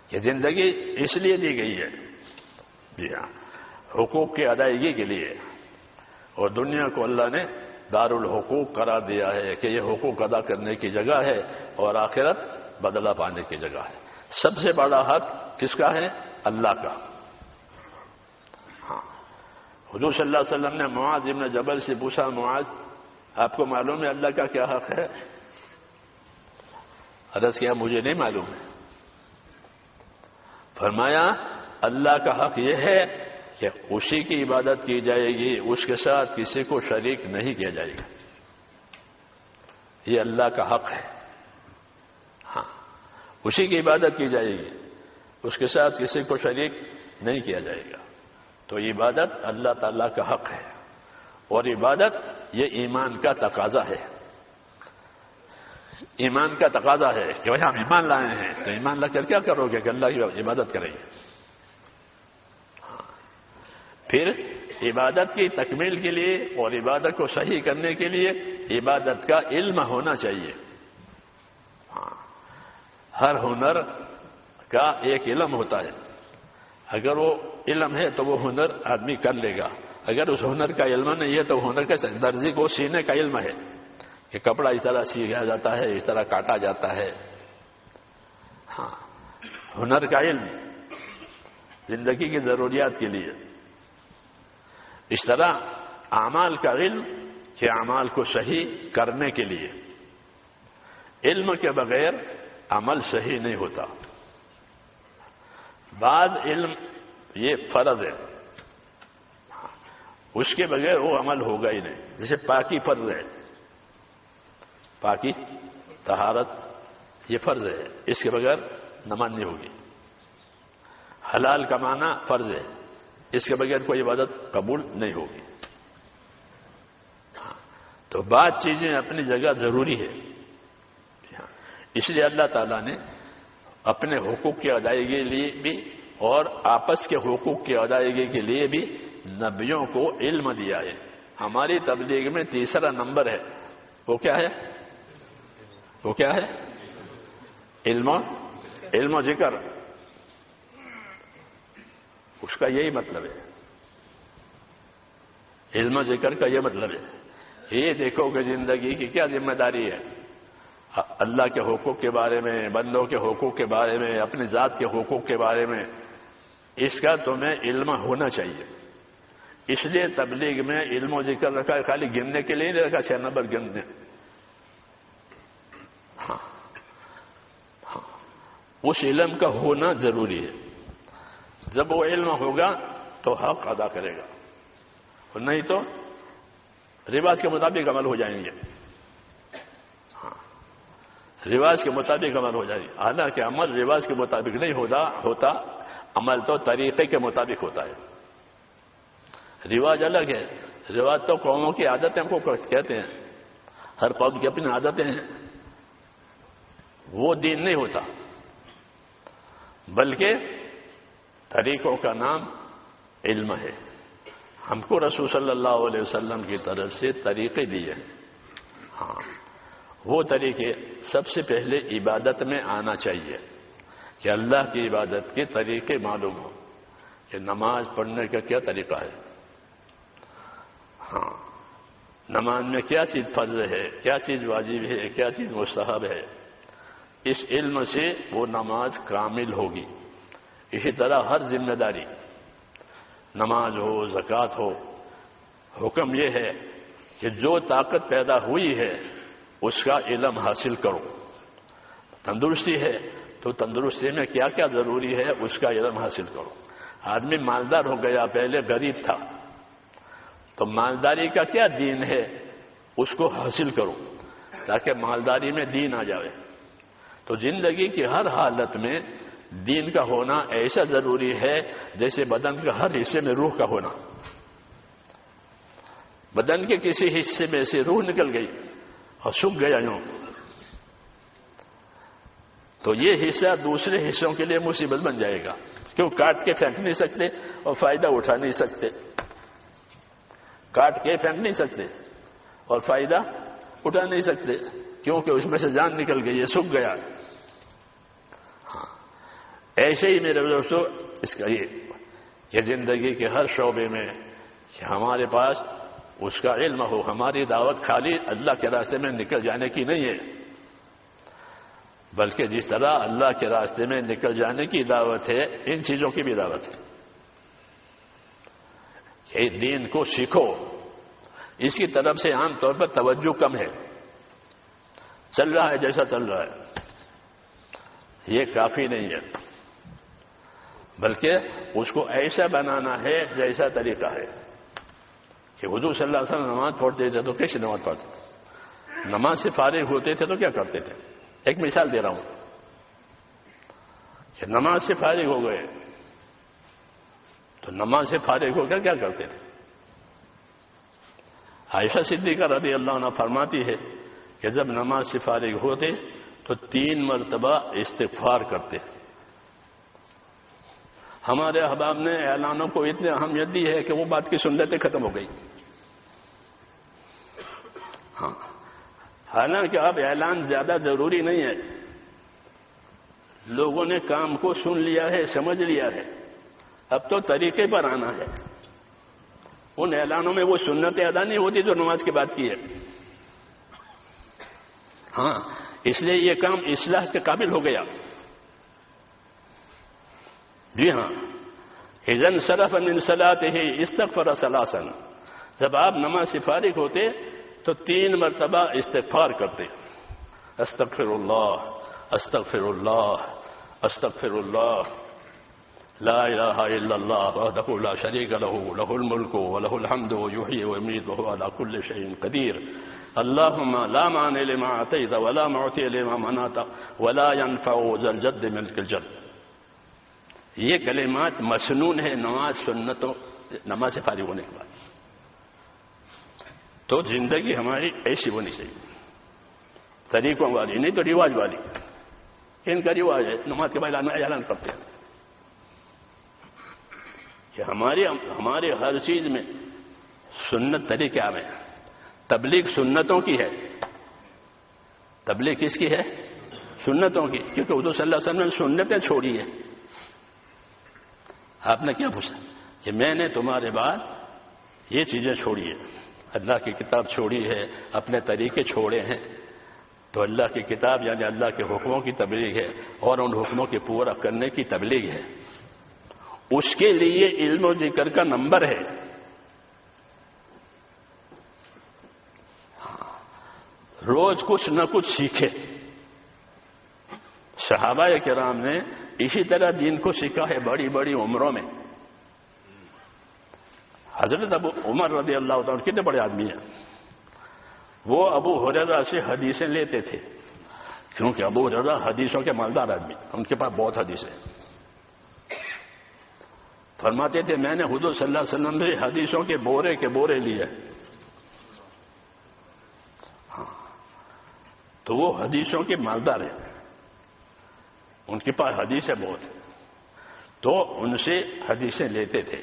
کہ زندگی اس لیے دی گئی ہے، جی ہاں، حقوق کی ادائیگی کے لیے، اور دنیا کو اللہ نے دارالحقوق قرار دیا ہے کہ یہ حقوق ادا کرنے کی جگہ ہے اور آخرت بدلہ پانے کی جگہ ہے۔ سب سے بڑا حق کس کا ہے؟ اللہ کا۔ ہاں، حضور صلی اللہ علیہ وسلم نے معاذ ابن جبل سے پوچھا، معاذ آپ کو معلوم ہے اللہ کا کیا حق ہے؟ عرض کیا مجھے نہیں معلوم ہے۔ فرمایا اللہ کا حق یہ ہے کہ اسی کی عبادت کی جائے گی، اس کے ساتھ کسی کو شریک نہیں کیا جائے گا، یہ اللہ کا حق ہے۔ ہاں، اسی کی عبادت کی جائے گی، اس کے ساتھ کسی کو شریک نہیں کیا جائے گا۔ تو عبادت اللہ تعالیٰ کا حق ہے، اور عبادت یہ ایمان کا تقاضا ہے۔ ایمان کا تقاضا ہے کہ بھائی ہم ایمان لائے ہیں، تو ایمان لا کر کیا کرو گے کہ اللہ کی عبادت کریں گے۔ پھر عبادت کی تکمیل کے لیے اور عبادت کو صحیح کرنے کے لیے عبادت کا علم ہونا چاہیے۔ ہاں، ہر ہنر کا ایک علم ہوتا ہے، اگر وہ علم ہے تو وہ ہنر آدمی کر لے گا، اگر اس ہنر کا علم نہیں ہے تو ہنر کا درزی کو سینے کا علم ہے کہ کپڑا اس طرح سیا جاتا ہے، اس طرح کاٹا جاتا ہے۔ ہاں، ہنر کا علم زندگی کی ضروریات کے لیے، اس طرح اعمال کا علم کہ اعمال کو صحیح کرنے کے لیے۔ علم کے بغیر عمل صحیح نہیں ہوتا۔ بعض علم یہ فرض ہے، اس کے بغیر وہ عمل ہوگا ہی نہیں، جیسے پاکی فرض ہے، پاکی طہارت یہ فرض ہے، اس کے بغیر نماز نہیں ہوگی۔ حلال کمانا فرض ہے، اس کے بغیر کوئی عبادت قبول نہیں ہوگی۔ تو بعض چیزیں اپنی جگہ ضروری ہے، اس لیے اللہ تعالیٰ نے اپنے حقوق کی ادائیگی کے لیے بھی اور آپس کے حقوق کی ادائیگی کے لیے بھی نبیوں کو علم دیا ہے۔ ہماری تبلیغ میں تیسرا نمبر ہے، وہ کیا ہے؟ وہ کیا ہے؟ علم و ذکر، اس کا یہی مطلب ہے۔ علم و ذکر کا یہ مطلب ہے، یہ دیکھو کہ زندگی کی کیا ذمہ داری ہے، اللہ کے حقوق کے بارے میں، بندوں کے حقوق کے بارے میں، اپنی ذات کے حقوق کے بارے میں، اس کا تمہیں علم ہونا چاہیے۔ اس لیے تبلیغ میں علم و ذکر رکھا ہے، خالی گننے کے لیے نہیں رکھا 6 نمبر گننے۔ ہاں، اس علم کا ہونا ضروری ہے۔ جب وہ علم ہوگا تو حق ادا کرے گا، اور نہیں تو رواج کے مطابق عمل ہو جائیں گے۔ ہاں، رواج کے مطابق عمل ہو جائے گا، حالانکہ عمل رواج کے مطابق نہیں ہوتا، عمل تو طریقے کے مطابق ہوتا ہے۔ رواج الگ ہے، رواج تو قوموں کی عادتیں کو کہتے ہیں، ہر قوم کی اپنی عادتیں ہیں، وہ دین نہیں ہوتا، بلکہ طریقوں کا نام علم ہے۔ ہم کو رسول صلی اللہ علیہ وسلم کی طرف سے طریقے دیے ہیں۔ ہاں، وہ طریقے سب سے پہلے عبادت میں آنا چاہیے کہ اللہ کی عبادت کے طریقے معلوم ہو کہ نماز پڑھنے کا کیا طریقہ ہے، ہاں، نماز میں کیا چیز فرض ہے، کیا چیز واجب ہے، کیا چیز مستحب ہے۔ اس علم سے وہ نماز کامل ہوگی۔ اسی طرح ہر ذمہ داری، نماز ہو، زکوٰۃ ہو، حکم یہ ہے کہ جو طاقت پیدا ہوئی ہے اس کا علم حاصل کرو۔ تندرستی ہے تو تندرستی میں کیا کیا ضروری ہے اس کا علم حاصل کرو۔ آدمی مالدار ہو گیا، پہلے غریب تھا، تو مالداری کا کیا دین ہے اس کو حاصل کرو تاکہ مالداری میں دین آ جائے۔ تو زندگی کی ہر حالت میں دین کا ہونا ایسا ضروری ہے جیسے بدن کا ہر حصے میں روح کا ہونا۔ بدن کے کسی حصے میں سے روح نکل گئی اور سوکھ گیا یوں، تو یہ حصہ دوسرے حصوں کے لیے مصیبت بن جائے گا، کیوں کاٹ کے پھینک نہیں سکتے اور فائدہ اٹھا نہیں سکتے، کاٹ کے پھینک نہیں سکتے اور فائدہ اٹھا نہیں سکتے کیونکہ اس میں سے جان نکل گئی ہے، سوکھ گیا۔ ایسے ہی میرے دوستو اس کا یہ کہ زندگی کے ہر شعبے میں کہ ہمارے پاس اس کا علم ہو. ہماری دعوت خالی اللہ کے راستے میں نکل جانے کی نہیں ہے، بلکہ جس طرح اللہ کے راستے میں نکل جانے کی دعوت ہے، ان چیزوں کی بھی دعوت ہے کہ دین کو سیکھو. اس کی طرف سے عام طور پر توجہ کم ہے. چل رہا ہے جیسا چل رہا ہے، یہ کافی نہیں ہے، بلکہ اس کو ایسا بنانا ہے جیسا طریقہ ہے. کہ حضور صلی اللہ علیہ وسلم نماز پڑھتے تھے تو کیسے نماز پڑھتے تھے؟ نماز سے فارغ ہوتے تھے تو کیا کرتے تھے؟ ایک مثال دے رہا ہوں کہ نماز سے فارغ ہو گئے تو نماز سے فارغ ہو کر کیا کرتے تھے؟ عائشہ صدیقہ رضی اللہ عنہ فرماتی ہے کہ جب نماز سے فارغ ہوتے تو 3 مرتبہ استغفار کرتے. ہمارے احباب نے اعلانوں کو اتنی اہمیت دی ہے کہ وہ بات کی سنتیں ختم ہو گئی. ہاں، حالانکہ اب اعلان زیادہ ضروری نہیں ہے. لوگوں نے کام کو سن لیا ہے، سمجھ لیا ہے، اب تو طریقے پر آنا ہے. ان اعلانوں میں وہ سنتیں ادا نہیں ہوتی جو نماز کی بات کی ہے. ہاں، اس لیے یہ کام اصلاح کے قابل ہو گیا. جی ہاں، اذا انصرف من صلاته استغفر ثلاثا. جب آپ نماز سے فارغ ہوتے تو 3 مرتبہ استغفار کرتے. استغفر اللہ، استغفر اللہ، استغفر اللہ، لا الہ الا اللہ وحدہ لا شریک لہ لہ الملک ولہ الحمد یحیی ویمیت وہو علی کل شیء قدیر. اللہم لا مانع لما اعطیت ولا معطی لما منعت ولا ينفع ذا الجد منک الجد. یہ کلمات مسنون ہے نماز سنتوں نماز سے فارغ ہونے کے بعد. تو زندگی ہماری ایسی ہونی چاہیے، طریقوں والی، نہیں تو رواج والی. ان کا رواج ہے نماز کے بعد اعلان کرتے ہیں کہ ہمارے ہر چیز میں سنت طریقہ میں. تبلیغ سنتوں کی ہے. تبلیغ کس کی ہے؟ سنتوں کی، کیونکہ حضور صلی اللہ علیہ وسلم نے سنتیں چھوڑی ہیں. آپ نے کیا پوچھا کہ میں نے تمہارے بعد یہ چیزیں چھوڑی ہیں، اللہ کی کتاب چھوڑی ہے، اپنے طریقے چھوڑے ہیں. تو اللہ کی کتاب یعنی اللہ کے حکموں کی تبلیغ ہے اور ان حکموں کے پورا کرنے کی تبلیغ ہے. اس کے لیے علم و ذکر کا نمبر ہے. روز کچھ نہ کچھ سیکھے. صحابہ کرام نے اسی طرح دین کو سیکھا ہے بڑی بڑی عمروں میں. حضرت ابو عمر رضی اللہ تعالیٰ کتنے بڑے آدمی ہیں. وہ ابو ہریرہ سے حدیثیں لیتے تھے کیونکہ ابو ہریرہ حدیثوں کے مالدار آدمی، ان کے پاس بہت حدیثیں. فرماتے تھے میں نے حضور صلی اللہ علیہ وسلم سے حدیثوں کے بورے لیے. تو وہ حدیثوں کے مالدار ہیں، ان کے پاس حدیثیں بہت ہیں، تو ان سے حدیثیں لیتے تھے.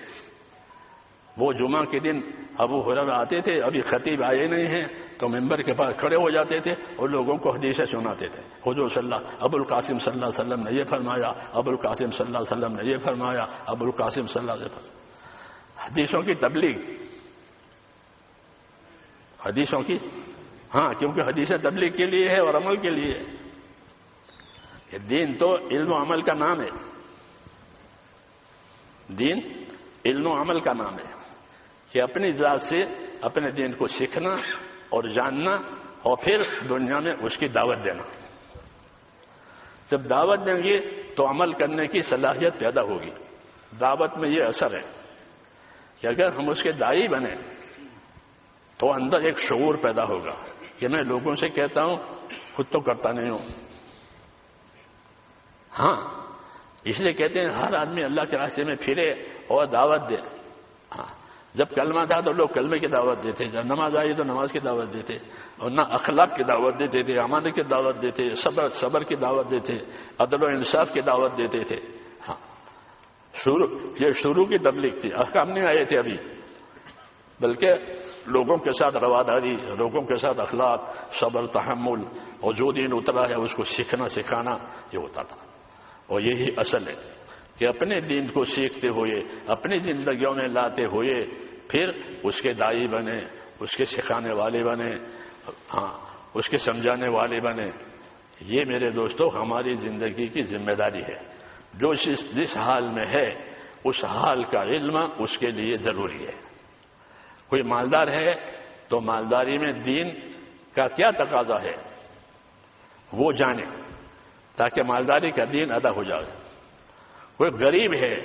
وہ جمعہ کے دن ابو ہریرہ آتے تھے، ابھی خطیب آئے نہیں ہیں، تو ممبر کے پاس کھڑے ہو جاتے تھے اور لوگوں کو حدیثیں سناتے تھے. حضور صلی اللہ ابو القاسم صلی اللہ علیہ وسلم نے یہ فرمایا، ابو القاسم صلی اللہ علیہ وسلم نے یہ فرمایا، ابو القاسم صلی اللہ علیہ وسلم. حدیثوں کی تبلیغ، حدیثوں کی، ہاں، کیونکہ حدیثیں تبلیغ کے لیے ہے اور عمل کے لیے ہے. کہ دین تو علم و عمل کا نام ہے. دین علم و عمل کا نام ہے کہ اپنی ذات سے اپنے دین کو سیکھنا اور جاننا اور پھر دنیا میں اس کی دعوت دینا. جب دعوت دیں گے تو عمل کرنے کی صلاحیت پیدا ہوگی. دعوت میں یہ اثر ہے کہ اگر ہم اس کے داعی بنیں تو اندر ایک شعور پیدا ہوگا کہ میں لوگوں سے کہتا ہوں، خود تو کرتا نہیں ہوں. ہاں، اس لیے کہتے ہیں ہر آدمی اللہ کے راستے میں پھرے اور دعوت دے. ہاں، جب کلمہ تھا تو لوگ کلمے کی دعوت دیتے، جب نماز آئی تو نماز کی دعوت دیتے، اور نہ اخلاق کی دعوت دیتے تھے، امانت کی دعوت دیتے، صبر کی دعوت دیتے، عدل و انصاف کی دعوت دیتے تھے. ہاں، یہ شروع کی تبلیغ تھی. احکام نہیں آئے تھے ابھی، بلکہ لوگوں کے ساتھ رواداری، لوگوں کے ساتھ اخلاق، صبر، تحمل، اور جو دین اترا ہے اس کو سیکھنا سکھانا یہ ہوتا تھا. اور یہی اصل ہے کہ اپنے دین کو سیکھتے ہوئے، اپنی زندگیوں میں لاتے ہوئے، پھر اس کے داعی بنے، اس کے سکھانے والے بنے، ہاں اس کے سمجھانے والے بنے. یہ میرے دوستو ہماری زندگی کی ذمہ داری ہے. جو جس حال میں ہے اس حال کا علم اس کے لیے ضروری ہے. کوئی مالدار ہے تو مالداری میں دین کا کیا تقاضا ہے وہ جانے تاکہ مالداری کا دین ادا ہو جائے. کوئی غریب ہے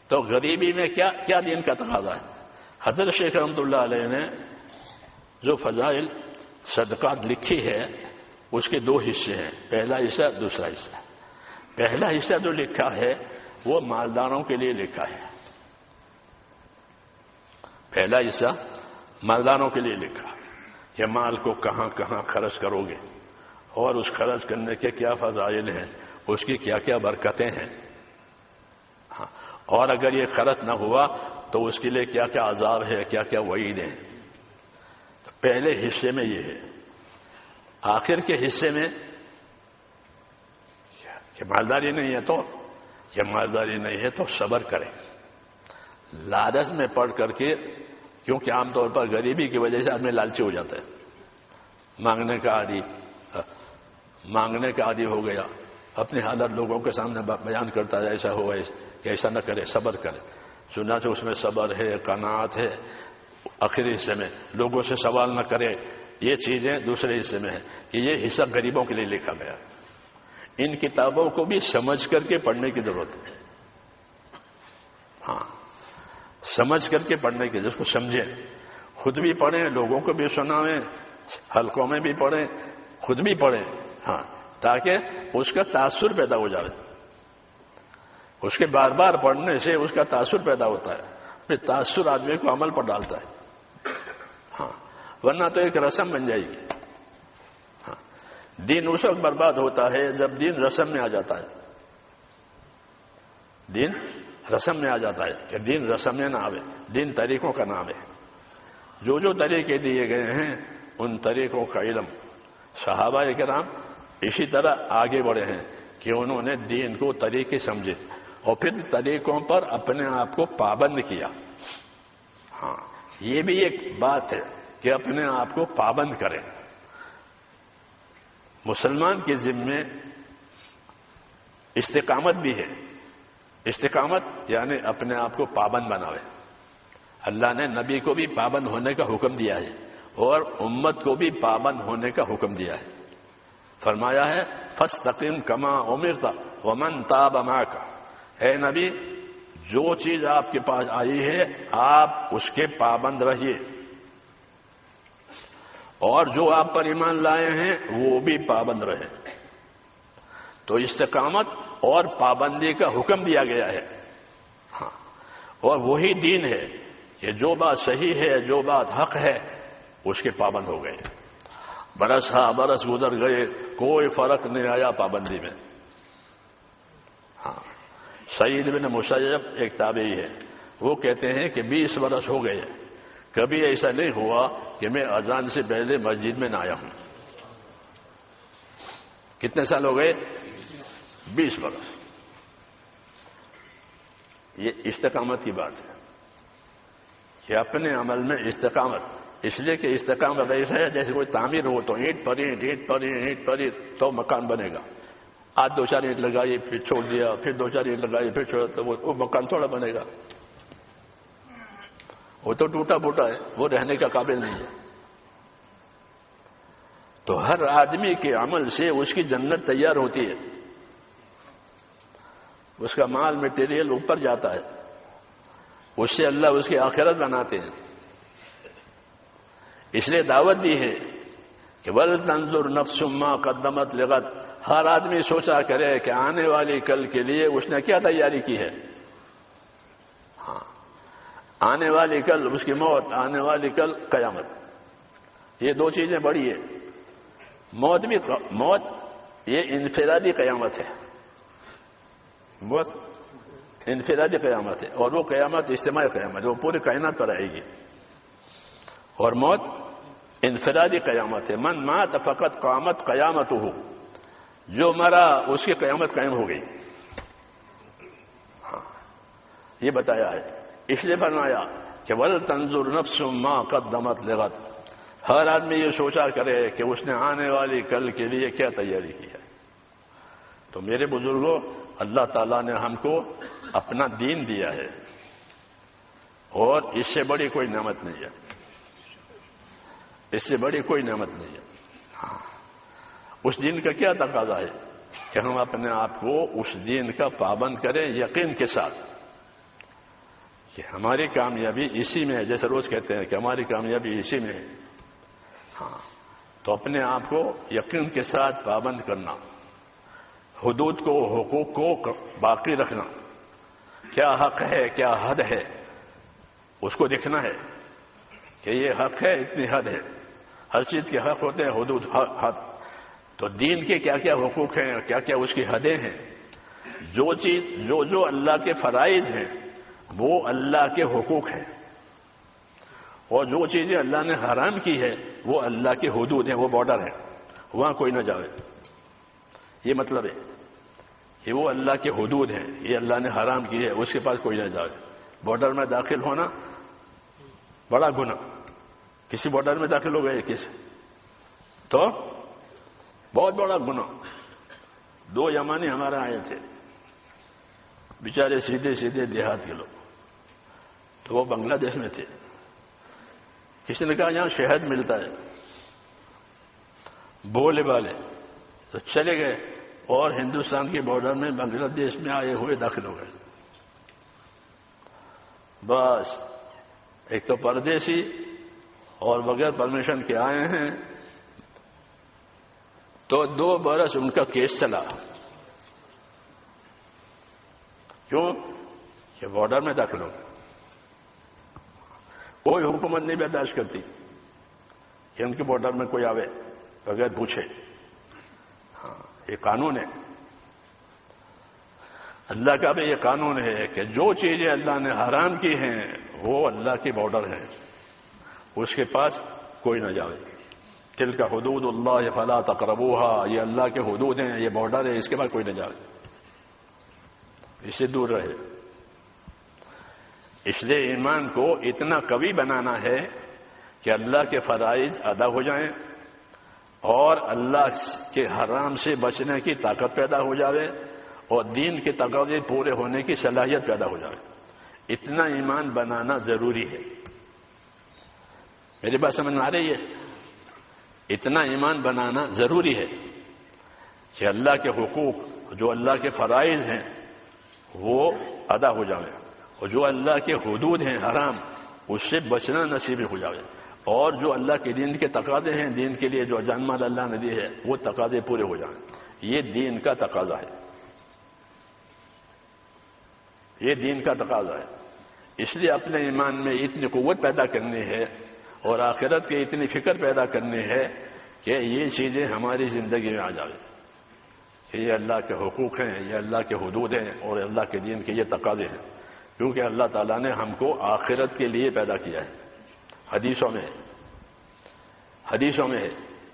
تو غریبی میں کیا دین کا تقاضا ہے. حضرت شیخ رحمۃ اللہ علیہ نے جو فضائل صدقات لکھی ہے اس کے 2 حصے ہیں، پہلا حصہ دوسرا حصہ. پہلا حصہ جو لکھا ہے وہ مالداروں کے لیے لکھا ہے. پہلا حصہ مالداروں کے لیے لکھا کہ مال کو کہاں کہاں خرچ کرو گے اور اس خرچ کرنے کے کیا فضائل ہیں، اس کی کیا کیا برکتیں ہیں، اور اگر یہ خرچ نہ ہوا تو اس کے لیے کیا کیا عذاب ہے، کیا کیا وعید ہیں. تو پہلے حصے میں یہ ہے. آخر کے حصے میں کہ مالداری نہیں ہے تو مالداری نہیں ہے تو صبر کریں. لالچ میں پڑ کر کے، کیونکہ عام طور پر غریبی کی وجہ سے آدمی لالچی ہو جاتا ہے، مانگنے کا عادی ہو گیا، اپنی حالت لوگوں کے سامنے بیان کرتا ہے ایسا ہو کہ ایسا نہ کرے، صبر کرے. سنا سے اس میں صبر ہے، قناعت ہے. آخری حصے میں لوگوں سے سوال نہ کرے. یہ چیزیں دوسرے حصے میں ہیں کہ یہ حصہ غریبوں کے لیے لکھا گیا. ان کتابوں کو بھی سمجھ کر کے پڑھنے کی ضرورت ہے. ہاں سمجھ کر کے پڑھنے کی، جس کو سمجھیں، خود بھی پڑھیں، لوگوں کو بھی سنائیں، حلقوں میں بھی پڑھیں، خود بھی پڑھیں. ہاں تاکہ اس کا تاثر پیدا ہو جائے. اس کے بار بار پڑھنے سے اس کا تاثر پیدا ہوتا ہے، پھر تاثر آدمی کو عمل پر ڈالتا ہے. ہاں ورنہ تو ایک رسم بن جائے گی. ہاں دین اس وقت برباد ہوتا ہے جب دین رسم میں آ جاتا ہے. دین رسم میں آ جاتا ہے کہ دین رسم میں نہ آوے، دین طریقوں کا نام ہے. جو طریقے دیے گئے ہیں ان طریقوں کا علم صحابہ کرام اسی طرح آگے بڑھے ہیں کہ انہوں نے دین کو طریقے سمجھے اور پھر طریقوں پر اپنے آپ کو پابند کیا. ہاں یہ بھی ایک بات ہے کہ اپنے آپ کو پابند کریں. مسلمان کے ذمے استقامت بھی ہے. استقامت یعنی اپنے آپ کو پابند بناوے. اللہ نے نبی کو بھی پابند ہونے کا حکم دیا ہے اور امت کو بھی پابند ہونے کا حکم دیا ہے. فرمایا ہے فاستقم کما امرت ومن تاب معک. اے نبی جو چیز آپ کے پاس آئی ہے آپ اس کے پابند رہیے، اور جو آپ پر ایمان لائے ہیں وہ بھی پابند رہیں. تو استقامت اور پابندی کا حکم دیا گیا ہے. ہاں اور وہی دین ہے کہ جو بات صحیح ہے، جو بات حق ہے اس کے پابند ہو گئے. برس گزر گئے، کوئی فرق نہیں آیا پابندی میں. ہاں سعید بن مسیب ایک تابعی ہے، وہ کہتے ہیں کہ 20 برس ہو گئے، کبھی ایسا نہیں ہوا کہ میں اذان سے پہلے مسجد میں نہ آیا ہوں. کتنے سال ہو گئے؟ 20 برس. یہ استقامت کی بات ہے کہ اپنے عمل میں استقامت. اس لیے کہ استقامت ایسا ہے جیسے کوئی تعمیر ہو تو اینٹ پر اینٹ تو مکان بنے گا. آج 2-4 اینٹ لگائی پھر چھوڑ دیا، پھر 2-4 اینٹ لگائی پھر چھوڑ، تو وہ مکان تھوڑا بنے گا. وہ تو ٹوٹا پھوٹا ہے، وہ رہنے کا قابل نہیں ہے. تو ہر آدمی کے عمل سے اس کی جنت تیار ہوتی ہے، اس کا مال میٹیریل اوپر جاتا ہے، اس سے اللہ اس کی آخرت بناتے ہیں. اس لیے دعوت دی ہے کہ وَلْتَنْظُرْ نَفْسٌ مَا قَدَّمَتْ لِغَدٍ. ہر آدمی سوچا کرے کہ آنے والی کل کے لیے اس نے کیا تیاری کی ہے. ہاں آنے والی کل اس کی موت، آنے والی کل قیامت. یہ 2 چیزیں بڑی ہیں. موت یہ انفرادی قیامت ہے، موت انفرادی قیامت ہے، اور وہ قیامت اجتماعی قیامت ہے، وہ پوری کائنات پر آئے گی. اور موت انفرادی قیامت ہے. من مات فقط قامت قیامتہ. جو مرا اس کی قیامت قائم ہو گئی. ہاں یہ بتایا ہے. اس لیے فرمایا کہ وَلْتَنْظُرْ نَفْسٌ مَا قَدَّمَتْ لِغَدٍ، ہر آدمی یہ سوچا کرے کہ اس نے آنے والی کل کے لیے کیا تیاری کی ہے۔ تو میرے بزرگوں، اللہ تعالیٰ نے ہم کو اپنا دین دیا ہے، اور اس سے بڑی کوئی نعمت نہیں ہے، اس سے بڑی کوئی نعمت نہیں ہے۔ ہاں، اس دین کا کیا تقاضا ہے کہ ہم اپنے آپ کو اس دین کا پابند کریں یقین کے ساتھ کہ ہماری کامیابی اسی میں ہے، جیسے روز کہتے ہیں کہ ہماری کامیابی اسی میں ہے۔ ہاں، تو اپنے آپ کو یقین کے ساتھ پابند کرنا، حدود کو، حقوق کو باقی رکھنا، کیا حق ہے کیا حد ہے اس کو دیکھنا ہے کہ یہ حق ہے، اتنی حد ہے۔ ہر چیز کے حق ہوتے ہیں، حدود، حد۔ تو دین کے کیا کیا حقوق ہیں، کیا کیا اس کی حدیں ہیں، جو چیز جو اللہ کے فرائض ہیں وہ اللہ کے حقوق ہیں، اور جو چیزیں اللہ نے حرام کی ہے وہ اللہ کے حدود ہیں، وہ بارڈر ہیں، وہاں کوئی نہ جاوے۔ یہ مطلب ہے کہ وہ اللہ کے حدود ہیں، یہ اللہ نے حرام کی ہے، اس کے پاس کوئی نہ جاوے۔ بارڈر میں داخل ہونا بڑا گناہ، کسی بارڈر میں داخل ہو گئے کسی تو بہت بڑا گناہ۔ 2 یمانی ہمارے آئے تھے، بیچارے سیدھے سیدھے دیہات کے لوگ، تو وہ بنگلہ دیش میں تھے۔ کسی نے کہا یہاں شہد ملتا ہے، بولے بالے تو چلے گئے، اور ہندوستان کے بارڈر میں بنگلہ دیش میں آئے ہوئے داخل ہو گئے۔ بس ایک تو پردیسی اور بغیر پرمیشن کے آئے ہیں، تو 2 برس ان کا کیس چلا۔ کیوں؟ کہ بارڈر میں داخل ہو گئے۔ کوئی حکومت نہیں برداشت کرتی کہ ان کے بارڈر میں کوئی آوے بغیر پوچھے۔ ہاں، یہ قانون ہے، اللہ کا بھی یہ قانون ہے کہ جو چیزیں اللہ نے حرام کی ہیں وہ اللہ کے بارڈر ہیں، اس کے پاس کوئی نہ جاوے۔ تلک حدود اللہ فلا تقربوها، یہ اللہ کے حدود ہیں، یہ بارڈر ہے، اس کے بعد کوئی نہ جاوے، اس سے دور رہے۔ اس لیے ایمان کو اتنا قوی بنانا ہے کہ اللہ کے فرائض ادا ہو جائیں، اور اللہ کے حرام سے بچنے کی طاقت پیدا ہو جاوے، اور دین کے تقاضے پورے ہونے کی صلاحیت پیدا ہو جائے۔ اتنا ایمان بنانا ضروری ہے۔ میری بات سمجھ میں آ رہی ہے؟ اتنا ایمان بنانا ضروری ہے کہ اللہ کے حقوق، جو اللہ کے فرائض ہیں وہ ادا ہو جائے، اور جو اللہ کے حدود ہیں حرام، اس سے بچنا نصیب ہو جائے، اور جو اللہ کے دین کے تقاضے ہیں، دین کے لیے جو جان مال اللہ نے دی ہے وہ تقاضے پورے ہو جائیں۔ یہ دین کا تقاضا ہے، یہ دین کا تقاضا ہے۔ اس لیے اپنے ایمان میں اتنی قوت پیدا کرنی ہے، اور آخرت کی اتنی فکر پیدا کرنی ہے کہ یہ چیزیں ہماری زندگی میں آ جائیں کہ یہ اللہ کے حقوق ہیں، یہ اللہ کے حدود ہیں، اور اللہ کے دین کے یہ تقاضے ہیں، کیونکہ اللہ تعالیٰ نے ہم کو آخرت کے لیے پیدا کیا ہے۔ حدیثوں میں ہے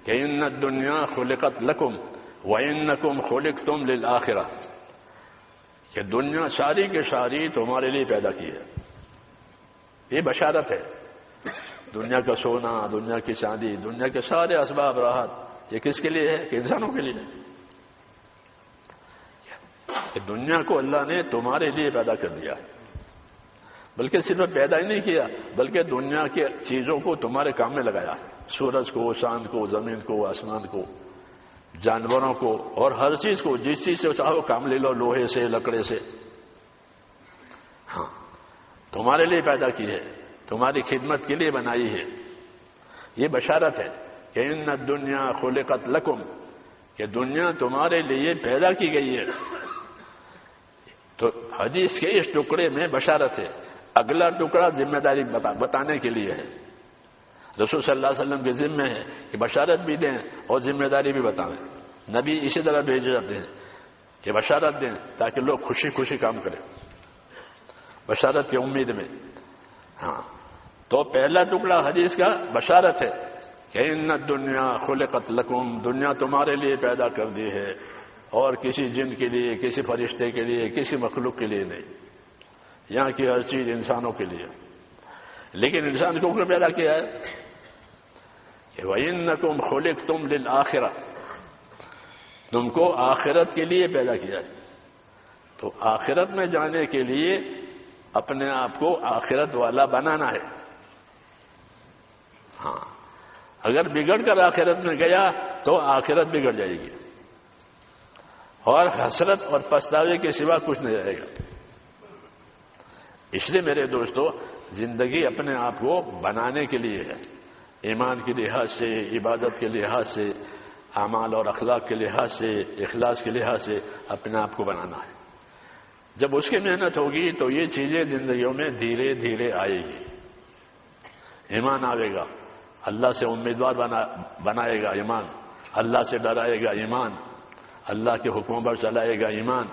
کہ ان الدنیا خلقت لکم وانکم خلقتم للآخرہ، کہ دنیا ساری کے ساری تمہارے لیے پیدا کی ہے۔ یہ بشارت ہے۔ دنیا کا سونا، دنیا کی چاندی، دنیا کے سارے اسباب راحت، یہ کس کے لیے ہے؟ کہ انسانوں کے لیے ہے۔ کہ دنیا کو اللہ نے تمہارے لیے پیدا کر دیا ہے، بلکہ صرف پیدا ہی نہیں کیا، بلکہ دنیا کے چیزوں کو تمہارے کام میں لگایا، سورج کو، چاند کو، زمین کو، آسمان کو، جانوروں کو، اور ہر چیز کو، جس چیز سے چاہو کام لے لو، لوہے سے، لکڑے سے۔ ہاں، تمہارے لیے پیدا کی ہے، تمہاری خدمت کے لیے بنائی ہے۔ یہ بشارت ہے کہ ان الدنیا خلقت لکم، کہ دنیا تمہارے لیے پیدا کی گئی ہے۔ تو حدیث کے اس ٹکڑے میں بشارت ہے۔ اگلا ٹکڑا ذمہ داری بتانے کے لیے ہے۔ رسول صلی اللہ علیہ وسلم کے ذمہ ہے کہ بشارت بھی دیں اور ذمہ داری بھی بتائیں۔ نبی اسی طرح بھیجے جاتے ہیں کہ بشارت دیں تاکہ لوگ خوشی خوشی کام کریں، بشارت کی امید میں۔ ہاں، تو پہلا ٹکڑا حدیث کا بشارت ہے کہ ان الدنیا خلقت لکم، دنیا تمہارے لیے پیدا کر دی ہے، اور کسی جن کے لیے، کسی فرشتے کے لیے، کسی مخلوق کے لیے نہیں، یہاں کی ہر چیز انسانوں کے لیے۔ لیکن انسان کو کیوں پیدا کیا ہے کہ وَإِنَّكُمْ خُلِقْتُمْ لِلْآخِرَةِ، تم کو آخرت کے لیے پیدا کیا ہے. تو آخرت میں جانے کے لیے اپنے آپ کو آخرت والا بنانا ہے. ہاں، اگر بگڑ کر آخرت میں گیا تو آخرت بگڑ جائے گی اور حسرت اور پچھتاوے کے سوا کچھ نہیں رہے گا. اس لیے میرے دوستو، زندگی اپنے آپ کو بنانے کے لیے ہے، ایمان کے لحاظ سے، عبادت کے لحاظ سے، اعمال اور اخلاق کے لحاظ سے، اخلاص کے لحاظ سے اپنے آپ کو بنانا ہے. جب اس کی محنت ہوگی تو یہ چیزیں زندگیوں میں دھیرے دھیرے آئے گی. ایمان آئے گا، اللہ سے امیدوار بنائے گا ایمان، اللہ سے ڈرائے گا ایمان، اللہ کے حکموں پر چلائے گا ایمان.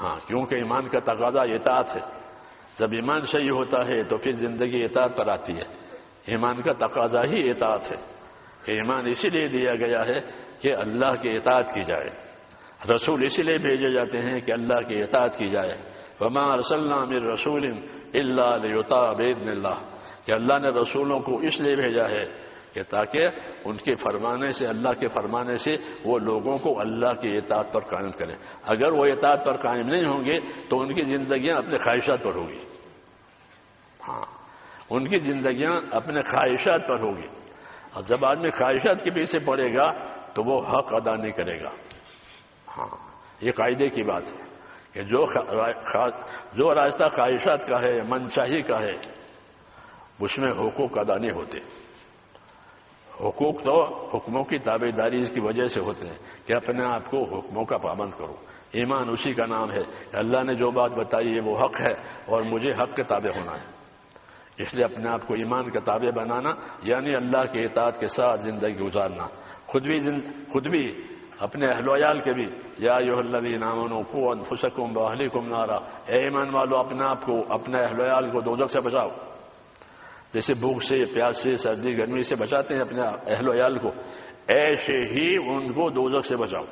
ہاں، کیونکہ ایمان کا تقاضا اطاعت ہے. جب ایمان صحیح ہوتا ہے تو پھر زندگی اطاعت پر آتی ہے. ایمان کا تقاضا ہی اطاعت ہے کہ ایمان اسی لیے دیا گیا ہے کہ اللہ کی اطاعت کی جائے. رسول اسی لیے بھیجے جاتے ہیں کہ اللہ کی اطاعت کی جائے. وما ارسلنا من رسول الا لیطاع باذن اللہ، کہ اللہ نے رسولوں کو اس لیے بھیجا ہے کہ تاکہ ان کے فرمانے سے، اللہ کے فرمانے سے وہ لوگوں کو اللہ کی اطاعت پر قائم کریں. اگر وہ اطاعت پر قائم نہیں ہوں گے تو ان کی زندگیاں اپنے خواہشات پر ہوگی. ہاں، ان کی زندگیاں اپنے خواہشات پر ہوگی، اور جب آدمی خواہشات کے پیچھے پڑے گا تو وہ حق ادا نہیں کرے گا. ہاں، یہ قاعدے کی بات ہے کہ جو راستہ خواہشات کا ہے، منچاہی کا ہے، اس میں حقوق ادا نہیں ہوتے. حقوق تو حکموں کی تابع داری کی وجہ سے ہوتے ہیں کہ اپنے آپ کو حکموں کا پابند کرو. ایمان اسی کا نام ہے کہ اللہ نے جو بات بتائی ہے وہ حق ہے اور مجھے حق کے تابع ہونا ہے. اس لیے اپنے آپ کو ایمان کے تابع بنانا یعنی اللہ کی اطاعت کے ساتھ زندگی گزارنا. خود بھی اپنے اہل و عیال کے بھی، یا ایھا الذین آمنوا قوا انفسکم واہلیکم نارا، اے ایمان والو اپنے آپ کو، اپنے اہل و عیال کو دوزخ سے بچاؤ. جیسے بھوک سے، پیاس سے، سردی گرمی سے بچاتے ہیں اپنے اہل و عیال کو، ایسے ہی ان کو دوزخ سے بچاؤ.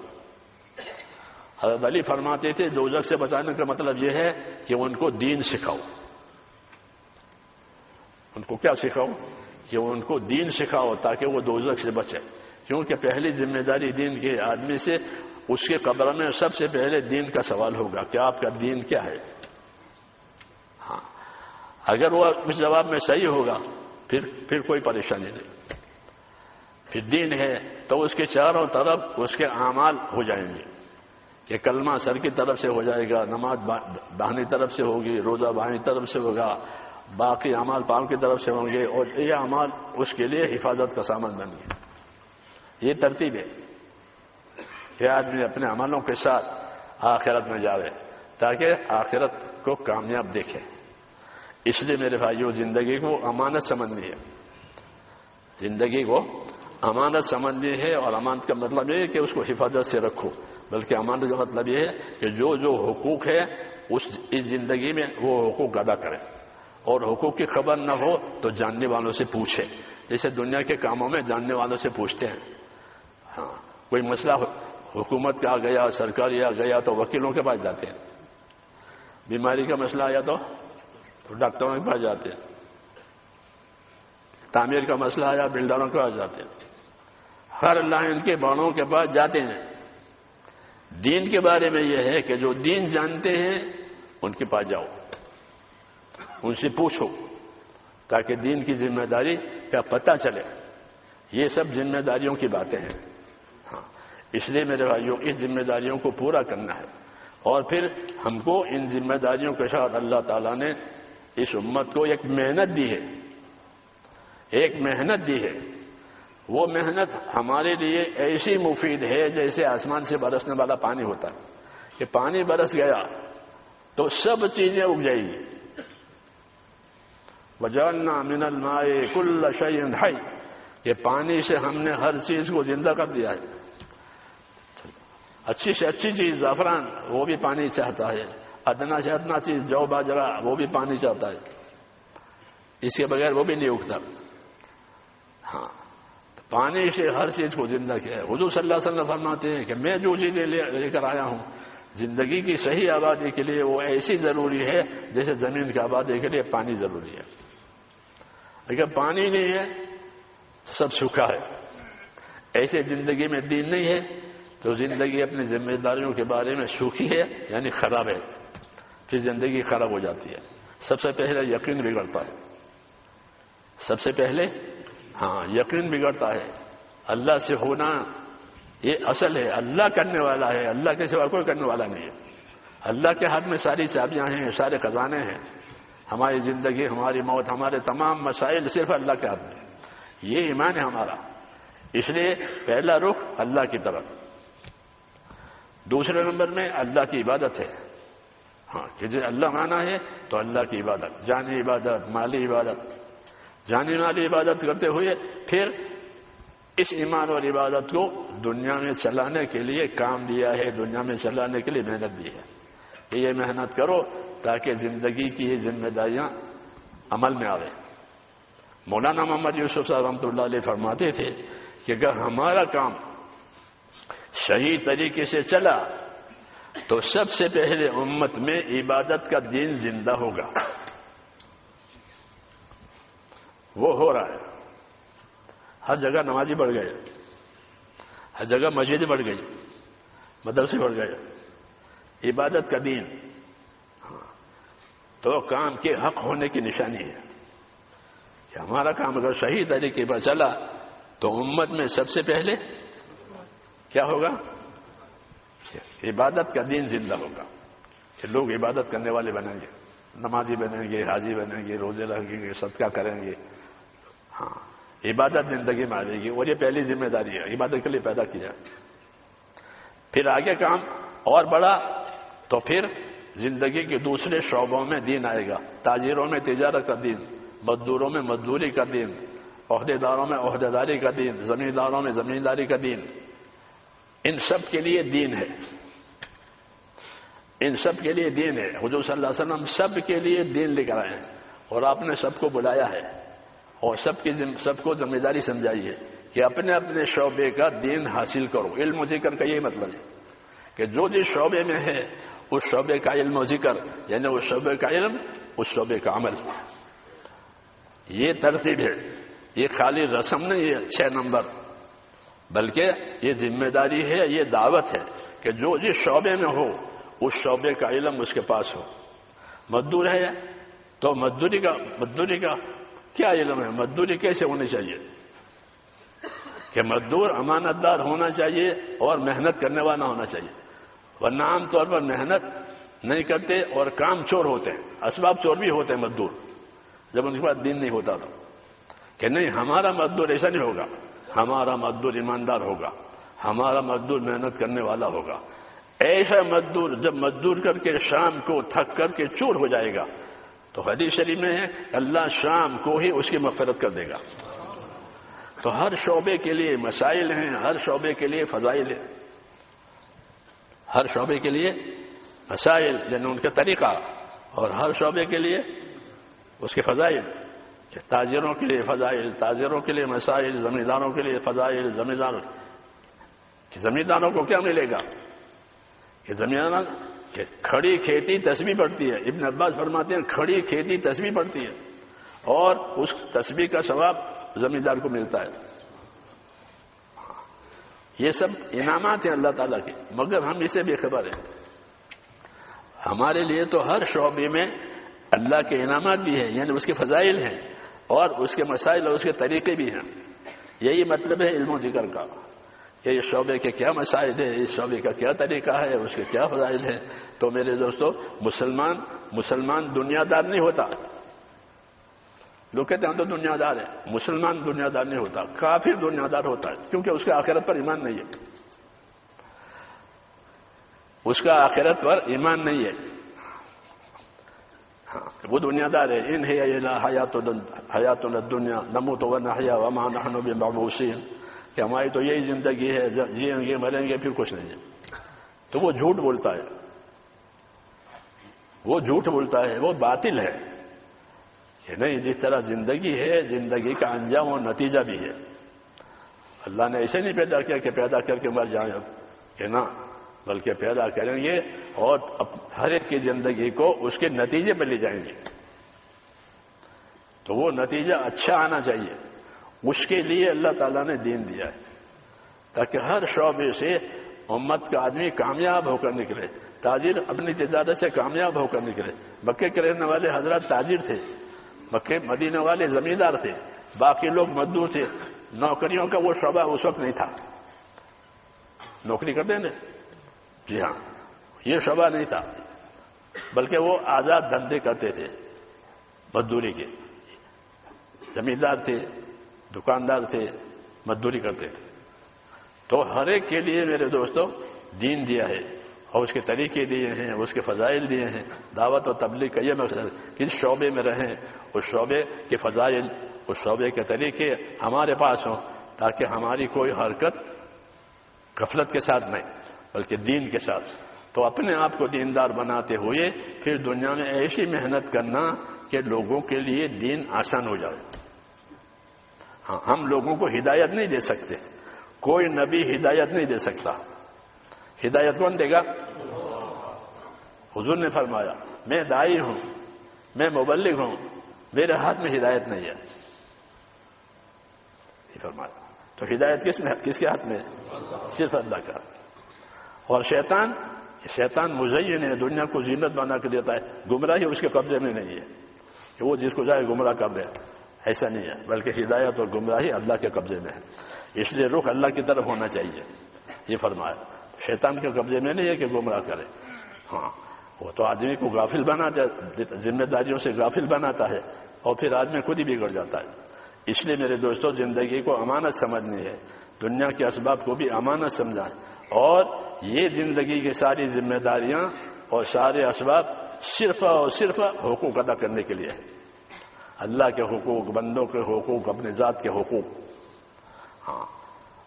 حضرت علی فرماتے تھے دوزخ سے بچانے کا مطلب یہ ہے کہ ان کو دین سکھاؤ. ان کو کیا سکھاؤ؟ کہ ان کو دین سکھاؤ تاکہ وہ دوزخ سے بچے. کیونکہ پہلی ذمہ داری دین کے آدمی سے، اس کے قبر میں سب سے پہلے دین کا سوال ہوگا کہ آپ کا دین کیا ہے. ہاں، اگر وہ اس جواب میں صحیح ہوگا پھر کوئی پریشانی نہیں. پھر دین ہے تو اس کے چاروں طرف اس کے اعمال ہو جائیں گے کہ کلمہ سر کی طرف سے ہو جائے گا، نماز داہنی طرف سے ہوگی، روزہ بائیں طرف سے ہوگا، باقی اعمال پاؤں کی طرف سے ہوں گے، اور یہ اعمال اس کے لیے حفاظت کا سامان بن گے. یہ ترتیب ہے کہ آدمی اپنے عملوں کے ساتھ آخرت میں جاوے تاکہ آخرت کو کامیاب دیکھے. اس لیے میرے بھائیوں، زندگی کو امانت سمجھنی ہے. زندگی کو امانت سمجھنی ہے، اور امانت کا مطلب یہ ہے کہ اس کو حفاظت سے رکھو. بلکہ امانت کا مطلب یہ ہے کہ جو حقوق ہے اس زندگی میں وہ حقوق ادا کرے، اور حقوق کی خبر نہ ہو تو جاننے والوں سے پوچھے. جیسے دنیا کے کاموں میں جاننے والوں سے پوچھتے ہیں. ہاں، کوئی مسئلہ حکومت کا آ گیا، سرکاری آ گیا تو وکیلوں کے پاس جاتے ہیں. بیماری کا مسئلہ آیا تو ڈاکٹروں کے پاس جاتے ہیں. تعمیر کا مسئلہ آیا بلڈروں کے پاس جاتے ہیں. ہر لائن کے بڑوں کے پاس جاتے ہیں. دین کے بارے میں یہ ہے کہ جو دین جانتے ہیں ان کے پاس جاؤ، ان سے پوچھو تاکہ دین کی ذمہ داری کا پتہ چلے. یہ سب ذمہ داریوں کی باتیں ہیں. ہاں، اس لیے میرے بھائیوں اس ذمہ داریوں کو پورا کرنا ہے. اور پھر ہم کو ان ذمہ داریوں کے ساتھ اللہ تعالیٰ نے اس امت کو ایک محنت دی ہے. ایک محنت دی ہے. وہ محنت ہمارے لیے ایسی مفید ہے جیسے آسمان سے برسنے والا پانی ہوتا ہے کہ پانی برس گیا تو سب چیزیں اگ جائیں گی. وَجَعَلْنَا مِنَ الْمَاءِ كُلَّ شَيْءٍ حَيٍّ، یہ پانی سے ہم نے ہر چیز کو زندہ کر دیا ہے. اچھی سے اچھی چیز زعفران وہ بھی پانی چاہتا ہے، ادنا سے ادنا چیز جو باجرا وہ بھی پانی چاہتا ہے، اس کے بغیر وہ بھی نہیں اگتا. ہاں، پانی سے ہر چیز کو زندہ کیا ہے. حضور صلی اللہ علیہ وسلم فرماتے ہیں کہ میں جو چیزیں لے کر آیا ہوں زندگی کی صحیح آبادی کے لیے وہ ایسی ضروری ہے جیسے زمین کی آبادی کے لیے پانی ضروری ہے. اگر پانی نہیں ہے تو سب سوکھا ہے. ایسے زندگی میں دین نہیں ہے تو زندگی اپنی ذمہ داریوں کے بارے میں سوکھی ہے یعنی خراب ہے، پھر زندگی خراب ہو جاتی ہے. سب سے پہلے یقین بگڑتا ہے، سب سے پہلے یقین بگڑتا ہے. اللہ سے ہونا یہ اصل ہے، اللہ کرنے والا ہے، اللہ کے سوا کوئی کرنے والا نہیں ہے. اللہ کے ہاتھ میں ساری چابیاں ہیں، سارے خزانے ہیں. ہماری زندگی، ہماری موت، ہمارے تمام مسائل صرف اللہ کے ہاتھ میں. یہ ایمان ہے ہمارا. اس لیے پہلا رخ اللہ کی طرف. دوسرے نمبر میں اللہ کی عبادت ہے. کہ جو اللہ مانا ہے تو اللہ کی عبادت، جانی عبادت، مالی عبادت. جانی مالی عبادت کرتے ہوئے پھر اس ایمان اور عبادت کو دنیا میں چلانے کے لیے کام دیا ہے، دنیا میں چلانے کے لیے محنت دی ہے. کہ یہ محنت کرو تاکہ زندگی کی یہ ذمہ داریاں عمل میں آوے. مولانا محمد یوسف صاحب رحمۃ اللہ علیہ فرماتے تھے کہ اگر ہمارا کام صحیح طریقے سے چلا تو سب سے پہلے امت میں عبادت کا دین زندہ ہوگا. وہ ہو رہا ہے. ہر جگہ نمازی بڑھ گئے، ہر جگہ مسجد بڑھ گئی، مدرسے بڑھ گئے. عبادت کا دین تو کام کے حق ہونے کی نشانی ہے کہ ہمارا کام اگر صحیح طریقے پر چلا تو امت میں سب سے پہلے کیا ہوگا؟ عبادت کا دین زندہ ہوگا. کہ لوگ عبادت کرنے والے بنیں گے، نمازی بنیں گے، حاجی بنیں گے، روزے رکھیں گے، صدقہ کریں گے. عبادت زندگی میں آ جائے گی. اور یہ پہلی ذمہ داری ہے، عبادت کے لیے پیدا کیا. پھر آگے کام اور بڑا تو پھر زندگی کے دوسرے شعبوں میں دین آئے گا. تاجروں میں تجارت کا دین، مزدوروں میں مزدوری کا دین، عہدے داروں میں عہدے داری کا دین، زمینداروں میں زمینداری کا دین. ان سب کے لیے دین ہے، ان سب کے لیے دین ہے. حضور صلی اللہ علیہ وسلم سب کے لیے دین لے کر آئے ہیں اور آپ نے سب کو بلایا ہے اور سب کو ذمہ داری سمجھائی ہے کہ اپنے اپنے شعبے کا دین حاصل کرو. علم و ذکر کا یہی مطلب ہے کہ جو جس شعبے میں ہے اس شعبے کا علم و ذکر، یعنی اس شعبے کا علم، اس شعبے کا عمل. یہ ترتیب ہے. یہ خالی رسم نہیں ہے 6 نمبر، بلکہ یہ ذمہ داری ہے، یہ دعوت ہے کہ جو جس شعبے میں ہو اس شعبے کا علم اس کے پاس ہو. مزدور ہے تو مزدوری کا کیا علم ہے؟ مزدوری کیسے ہونی چاہیے؟ کہ مزدور امانت دار ہونا چاہیے اور محنت کرنے والا ہونا چاہیے. ورنہ عام طور پر محنت نہیں کرتے اور کام چور ہوتے ہیں، اسباب چور بھی ہوتے ہیں مزدور، جب ان کے پاس دین نہیں ہوتا تو. کہ نہیں، ہمارا مزدور ایسا نہیں ہوگا، ہمارا مزدور ایماندار ہوگا، ہمارا مزدور محنت کرنے والا ہوگا. ایسا مزدور جب مزدور کر کے شام کو تھک کر کے چور ہو جائے گا تو حدیث شریف میں ہے اللہ شام کو ہی اس کی مغفرت کر دے گا. تو ہر شعبے کے لیے مسائل ہیں، ہر شعبے کے لیے فضائل ہیں، ہر شعبے کے لیے مسائل یعنی ان کا طریقہ، اور ہر شعبے کے لیے اس کے فضائل. کہ تاجروں کے لیے فضائل، تاجروں کے لیے مسائل، زمینداروں کے لیے فضائل. زمینداروں کو کیا ملے گا؟ کہ زمیندار کہ کھڑی کھیتی تسبیح پڑتی ہے. ابن عباس فرماتے ہیں کھڑی کھیتی تسبیح پڑتی ہے اور اس تسبیح کا ثواب زمیندار کو ملتا ہے. یہ سب انعامات ہیں اللہ تعالیٰ کے، مگر ہم اسے بے خبر ہیں. ہمارے لیے تو ہر شعبے میں اللہ کے انعامات بھی ہیں، یعنی اس کے فضائل ہیں اور اس کے مسائل اور اس کے طریقے بھی ہیں. یہی مطلب ہے علم و ذکر کا کہ اس شعبے کے کیا مسائل ہیں، اس شعبے کا کیا طریقہ ہے، اس کے کیا فضائل ہیں. تو میرے دوستو، مسلمان دنیا دار نہیں ہوتا. لوگ کہتے ہیں ہم تو دنیا دار ہیں. مسلمان دنیا دار نہیں ہوتا، کافر دنیا دار ہوتا ہے، کیونکہ اس کا آخرت پر ایمان نہیں ہے. اس کا آخرت پر ایمان نہیں ہے. وہ دنیا دار ہے. ان ہے الا حیاتنا الدنیا نموت ونحیا وما نحن بمبعوثین، کہ ہماری تو یہی زندگی ہے، جئیں گے مریں گے پھر کچھ نہیں ہے. تو وہ جھوٹ بولتا ہے، وہ جھوٹ بولتا ہے، وہ باطل ہے. کہ نہیں، جس طرح زندگی ہے، زندگی کا انجام اور نتیجہ بھی ہے. اللہ نے ایسے نہیں پیدا کیا کہ پیدا کر کے مر جائیں، کہ نہ، بلکہ پیدا کریں گے اور ہر ایک کی زندگی کو اس کے نتیجے پر لے جائیں گے. تو وہ نتیجہ اچھا آنا چاہیے. اس کے لیے اللہ تعالیٰ نے دین دیا ہے تاکہ ہر شعبے سے امت کا آدمی کامیاب ہو کر نکلے. تاجر اپنی تجارت سے کامیاب ہو کر نکلے. مکے کے رہنے والے حضرات تاجر تھے, مکے مدینہ والے زمیندار تھے, باقی لوگ مزدور تھے. نوکریوں کا وہ شعبہ اس وقت نہیں تھا. نوکری کرتے ہیں نا, جی ہاں, یہ شعبہ نہیں تھا, بلکہ وہ آزاد دھندے کرتے تھے مزدوری کے. زمیندار تھے, دکاندار تھے, مزدوری کرتے تھے. تو ہر ایک کے لیے میرے دوستوں دین دیا ہے اور اس کے طریقے دیے ہیں, اس کے فضائل دیے ہیں. دعوت و تبلیغ کا یہ مقصد کس شعبے میں رہیں اس شعبے کے فضائل, اس شعبے کے طریقے ہمارے پاس ہوں تاکہ ہماری کوئی حرکت غفلت کے ساتھ نہیں بلکہ دین کے ساتھ. تو اپنے آپ کو دیندار بناتے ہوئے پھر دنیا میں ایسی محنت کرنا کہ لوگوں کے لیے دین آسان ہو جائے. ہاں, ہم لوگوں کو ہدایت نہیں دے سکتے, کوئی نبی ہدایت نہیں دے سکتا. ہدایت کون دے گا؟ حضور نے فرمایا میں داعی ہوں, میں مبلغ ہوں, میرے ہاتھ میں ہدایت نہیں ہے. یہ فرمایا. تو ہدایت کس کے ہاتھ میں ہے؟ صرف اللہ کا. اور شیطان مزین ہے, دنیا کو زینت بنا کے دیتا ہے. گمراہی اس کے قبضے میں نہیں ہے کہ وہ جس کو جائے گمراہ کر دے, ایسا نہیں ہے, بلکہ ہدایت اور گمراہی اللہ کے قبضے میں ہے. اس لیے رخ اللہ کی طرف ہونا چاہیے. یہ فرمایا شیطان کے قبضے میں نہیں ہے کہ گمراہ کرے. ہاں, وہ تو آدمی کو غافل بناتا ہے, ذمہ داریوں سے غافل بناتا ہے اور پھر آدمی خود ہی بگڑ جاتا ہے. اس لیے میرے دوستوں زندگی کو امانت سمجھنی ہے, دنیا کے اسباب کو بھی امانت سمجھائیں. اور یہ زندگی کی ساری ذمہ داریاں اور سارے اسباب صرف اور صرف حقوق ادا کرنے کے لیے. اللہ کے حقوق, بندوں کے حقوق, اپنے ذات کے حقوق. ہاں,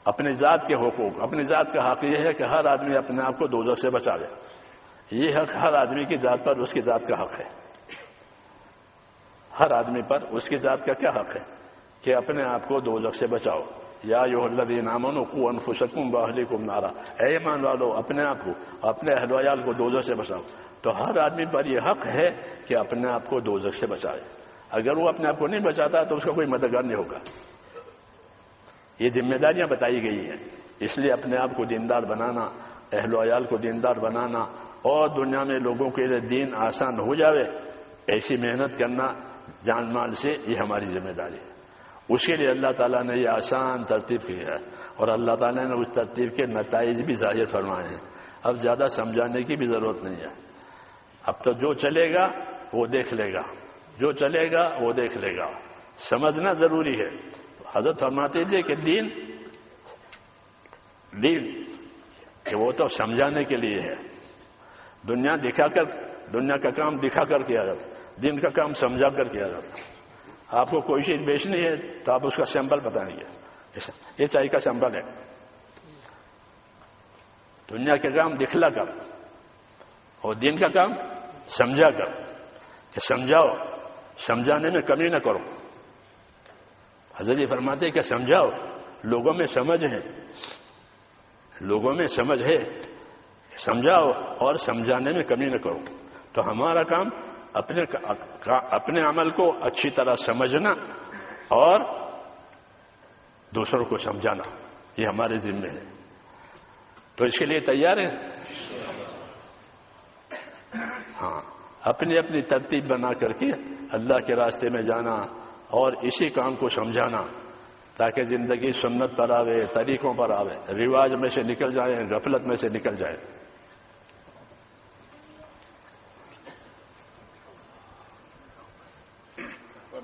اپنے ذات کے حقوق. اپنی ذات کا حق یہ ہے کہ ہر آدمی اپنے آپ کو دوزخ سے بچا لے. یہ حق ہر آدمی کی ذات پر اس کی ذات کا حق ہے. ہر آدمی پر اس کی ذات کا کیا حق ہے کہ اپنے آپ کو دوزخ سے بچاؤ. یا ایھا الذین آمنوا قوا انفسکم واہلیکم نارا, اے ایمان والو اپنے آپ کو, اپنے اہل و عیال کو دوزخ سے بچاؤ. تو ہر آدمی پر یہ حق ہے کہ اپنے آپ کو دوزخ سے بچائے. اگر وہ اپنے آپ کو نہیں بچاتا تو اس کا کوئی مددگار نہیں ہوگا. یہ ذمہ داریاں بتائی گئی ہیں. اس لیے اپنے آپ کو دیندار بنانا, اہل و عیال کو دیندار بنانا اور دنیا میں لوگوں کے لیے دین آسان ہو جاوے ایسی محنت کرنا جان مال سے, یہ ہماری ذمہ داری ہے. اس کے لیے اللہ تعالیٰ نے یہ آسان ترتیب کی ہے اور اللہ تعالیٰ نے اس ترتیب کے نتائج بھی ظاہر فرمائے ہیں. اب زیادہ سمجھانے کی بھی ضرورت نہیں ہے. اب تو جو چلے گا وہ دیکھ لے گا, جو چلے گا وہ دیکھ لے گا. سمجھنا ضروری ہے. حضرت فرماتے تھے کہ دین کہ وہ تو سمجھانے کے لیے ہے. دنیا کا کام دکھا کر کیا جاتا, دین کا کام سمجھا کر کیا جاتا. آپ کو کوئی چیز بیچنی ہے تو آپ اس کا سیمپل بتائیں گے, یہ چائے کا سیمپل ہے. دنیا کے کام دکھلا کر اور دین کا کام سمجھا کر کہ سمجھاؤ, سمجھانے میں کمی نہ کرو. حضرت جی فرماتے ہیں کہ سمجھاؤ, لوگوں میں سمجھ ہے, لوگوں میں سمجھ ہے, سمجھاؤ اور سمجھانے میں کمی نہ کرو. تو ہمارا کام اپنے عمل کو اچھی طرح سمجھنا اور دوسروں کو سمجھانا, یہ ہمارے ذمہ ہے. تو اس کے لیے تیار ہیں؟ ہاں, اپنی اپنی ترتیب بنا کر کے اللہ کے راستے میں جانا اور اسی کام کو سمجھانا تاکہ زندگی سنت پر آوے, طریقوں پر آوے, رواج میں سے نکل جائیں, غفلت میں سے نکل جائے.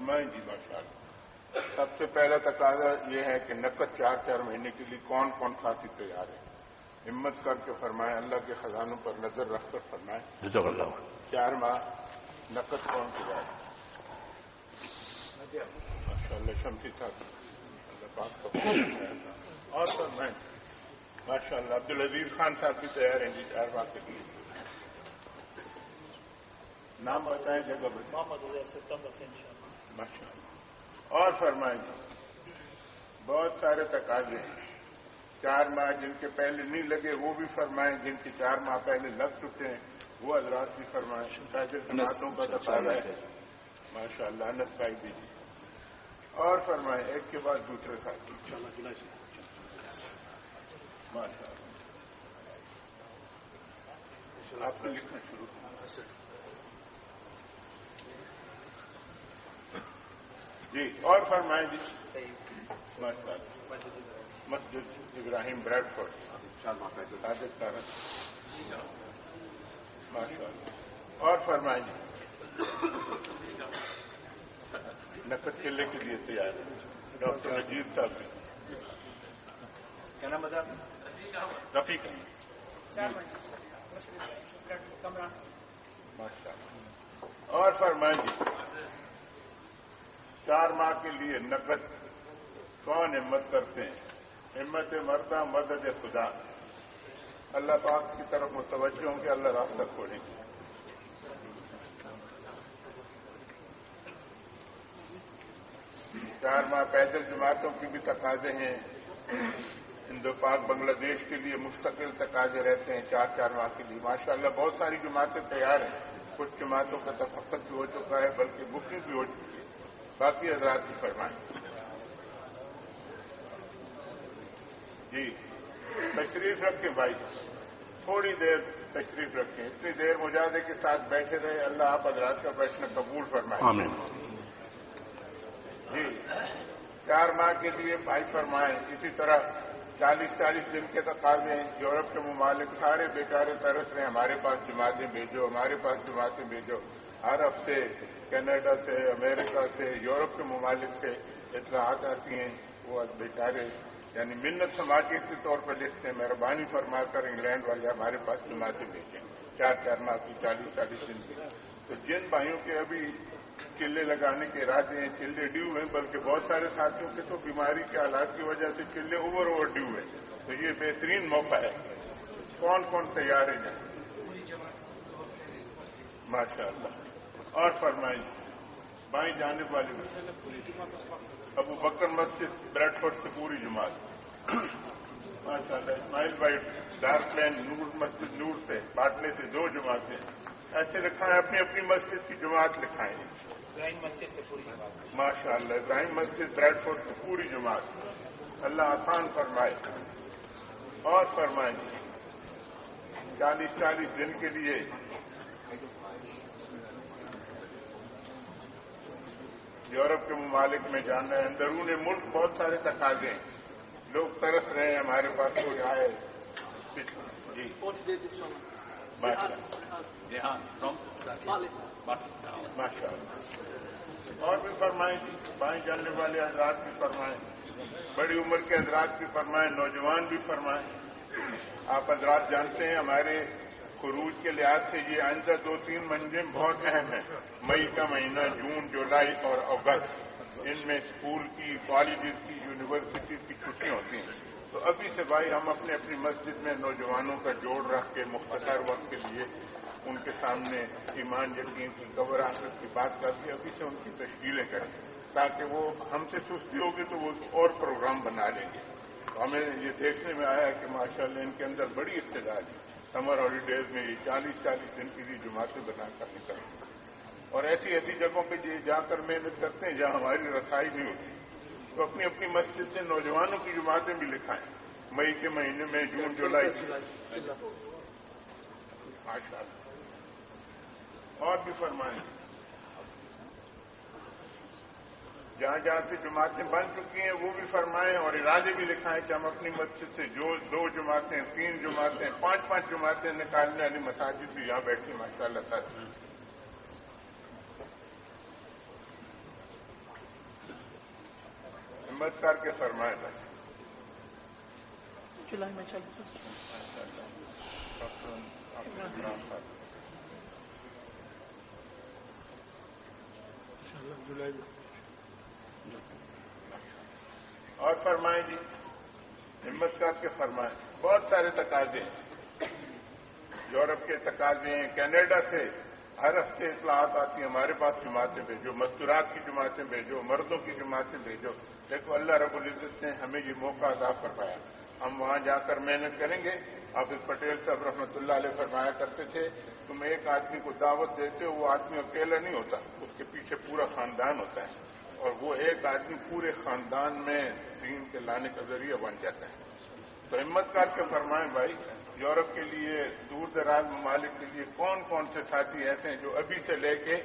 جی ماشاء اللہ. سب سے پہلا تقاضا یہ ہے کہ نقد 4 مہینے کے لیے کون کون ساتھی تیار ہے؟ ہمت کر کے فرمائیں, اللہ کے خزانوں پر نظر رکھ کر فرمائیں. 4 ماہ نقد کون تیار ہے؟ ماشاء اللہ شمسی صاحب, اللہ پاک کو اور فرمائیں. ماشاء اللہ عبدالعزیز خان صاحب بھی تیار ہیں جی 4 ماہ کے لیے. نام بتائیں, جگہ بتائیں. ماشاء اللہ. اور فرمائیں جی, بہت سارے تقاضے ہیں. 4 ماہ جن کے پہلے نہیں لگے وہ بھی فرمائیں, جن کے 4 ماہ پہلے لگ چکے ہیں وہ حضرات بھی فرمائیں. تاجر جماعتوں کا تقاضا ہے. ماشاء اللہ انس بھائی بھی. اور فرمائیں ایک کے بعد دوسرے ساتھی ماشاء اللہ آپ کو لکھنا شروع جی اور فرمائیں جی ماشاء اللہ مسجد ابراہیم بریڈ فورڈ صادق طارق ماشاء اللہ اور فرمائیں جی نقد قلعے کے لیے تیار ہے ڈاکٹر نجیب صاحب بھی کیا نام بتا رفیق ماشاء اللہ اور فرمائیں جی 4 ماہ کے لیے نقد کون ہمت کرتے ہیں؟ ہمت مردہ مدد خدا اللہ پاک کی طرف متوجہ ہوں کہ اللہ راستہ کھولیں گے 4 ماہ پیدل جماعتوں کی بھی تقاضے ہیں ہندو پاک بنگلہ دیش کے لیے مستقل تقاضے رہتے ہیں 4 ماہ کے لیے ماشاءاللہ بہت ساری جماعتیں تیار ہیں کچھ جماعتوں کا تفقد بھی ہو چکا ہے بلکہ بکنگ بھی ہو چکی ہے باقی حضرات بھی فرمائیں جی تشریف رکھیں بھائی تھوڑی دیر تشریف رکھیں اتنی دیر مجاہدے کے ساتھ بیٹھے رہے اللہ آپ حضرات کا بیٹھنا قبول فرمائیں آمین جی 4 ماہ کے لیے بھائی فرمائیں اسی طرح 40 دن کے تقاضے ہیں یورپ کے ممالک سارے بیچارے ترس رہے ہیں ہمارے پاس جماعتیں بھیجو ہمارے پاس جماعتیں بھیجو ہر ہفتے کینیڈا سے امریکہ سے یورپ کے ممالک سے اطلاعات آتی ہیں وہ بیچارے یعنی منت سماجی کے طور پر لکھتے ہیں مہربانی فرما کر انگلینڈ والے ہمارے پاس جماعتیں بھیجیں 4 ماہ کی 40 دن کی تو جن بھائیوں کے ابھی چلے لگانے کے ارادے ہیں چلے ڈیو ہیں بلکہ بہت سارے ساتھیوں کے تو بیماری کے حالات کی وجہ سے چلے اوور ڈیو ہیں تو یہ بہترین موقع ہے کون کون تیار ہیں ماشاء اللہ اور فرمائیں بائیں جانب والی ابو بکر مسجد بریڈ فورڈ سے پوری جماعت ماشاء اللہ اسماعیل بھائی ڈارک لین نور مسجد نور سے پاٹنے سے 2 جماعتیں ایسے لکھائیں اپنی اپنی مسجد کی جماعت لکھائیں ابراہیم مسجد سے پوری جماعت ماشاء اللہ ابراہیم مسجد بریڈ فورڈ سے پوری جماعت اللہ آسان فرمائے اور فرمائیں 40 دن کے لیے یورپ کے ممالک میں جانا ہے اندرون ملک بہت سارے تقاضے ہیں لوگ ترس رہے ہیں ہمارے پاس کوئی آئے جی ماشاء اللہ اور بھی فرمائیں بائیں جاننے والے حضرات بھی فرمائیں بڑی عمر کے حضرات بھی فرمائیں نوجوان بھی فرمائیں آپ حضرات جانتے ہیں ہمارے خروج کے لحاظ سے یہ آئندہ 2-3 مہینے بہت اہم ہیں مئی کا مہینہ جون جولائی اور اگست ان میں اسکول کی کالجز کی یونیورسٹیز کی چھٹیاں ہوتی ہیں تو ابھی سے بھائی ہم اپنی مسجد میں نوجوانوں کا جوڑ رکھ کے مختصر وقت کے لیے ان کے سامنے ایمان یقین کی قبر آخرت کی بات کر کے ابھی سے ان کی تشکیلیں کریں تاکہ وہ ہم سے سستی ہوگی تو وہ اور پروگرام بنا لیں گے تو ہمیں یہ دیکھنے میں آیا کہ ماشاءاللہ ان کے اندر بڑی استعداد ہے سمر ہالیڈیز میں یہ 40 دن کی بھی جماعتیں بنا کر نکلیں اور ایسی جگہوں پہ جا کر محنت کرتے ہیں جہاں ہماری رسائی نہیں ہوتی تو اپنی اپنی مسجد سے نوجوانوں کی جماعتیں بھی لکھائیں مئی کے مہینے میں جون جولائی ماشاء اللہ اور بھی فرمائیں جہاں جہاں سے جماعتیں بن چکی ہیں وہ بھی فرمائیں اور ارادے بھی لکھائیں کہ ہم اپنی مسجد سے جو 2 جماعتیں 3 جماعتیں 5 جماعتیں نکالنے والی مساجد بھی یہاں بیٹھی ماشاء اللہ ساتھ ہمت کر کے فرمائیں بھائی جولائی میں چل اور فرمائیں جی ہمت کر کے فرمائیں بہت سارے تقاضے ہیں یورپ کے تقاضے ہیں کینیڈا سے ہر ہفتے اطلاعات آتی ہیں ہمارے پاس جماعتیں بھیجو مستورات کی جماعتیں بھیجو مردوں کی جماعتیں بھیجو دیکھو اللہ رب العزت نے ہمیں یہ موقع عطا فرمایا ہم وہاں جا کر محنت کریں گے حافظ پٹیل صاحب رحمۃ اللہ علیہ فرمایا کرتے تھے تم ایک آدمی کو دعوت دیتے ہو وہ آدمی اکیلا نہیں ہوتا اس کے پیچھے پورا خاندان ہوتا ہے اور وہ ایک آدمی پورے خاندان میں دین کے لانے کا ذریعہ بن جاتا ہے. تو ہمت کر کے فرمائیں بھائی، یورپ کے لیے، دور دراز ممالک کے لیے کون کون سے ساتھی ایسے ہیں جو ابھی سے لے کے،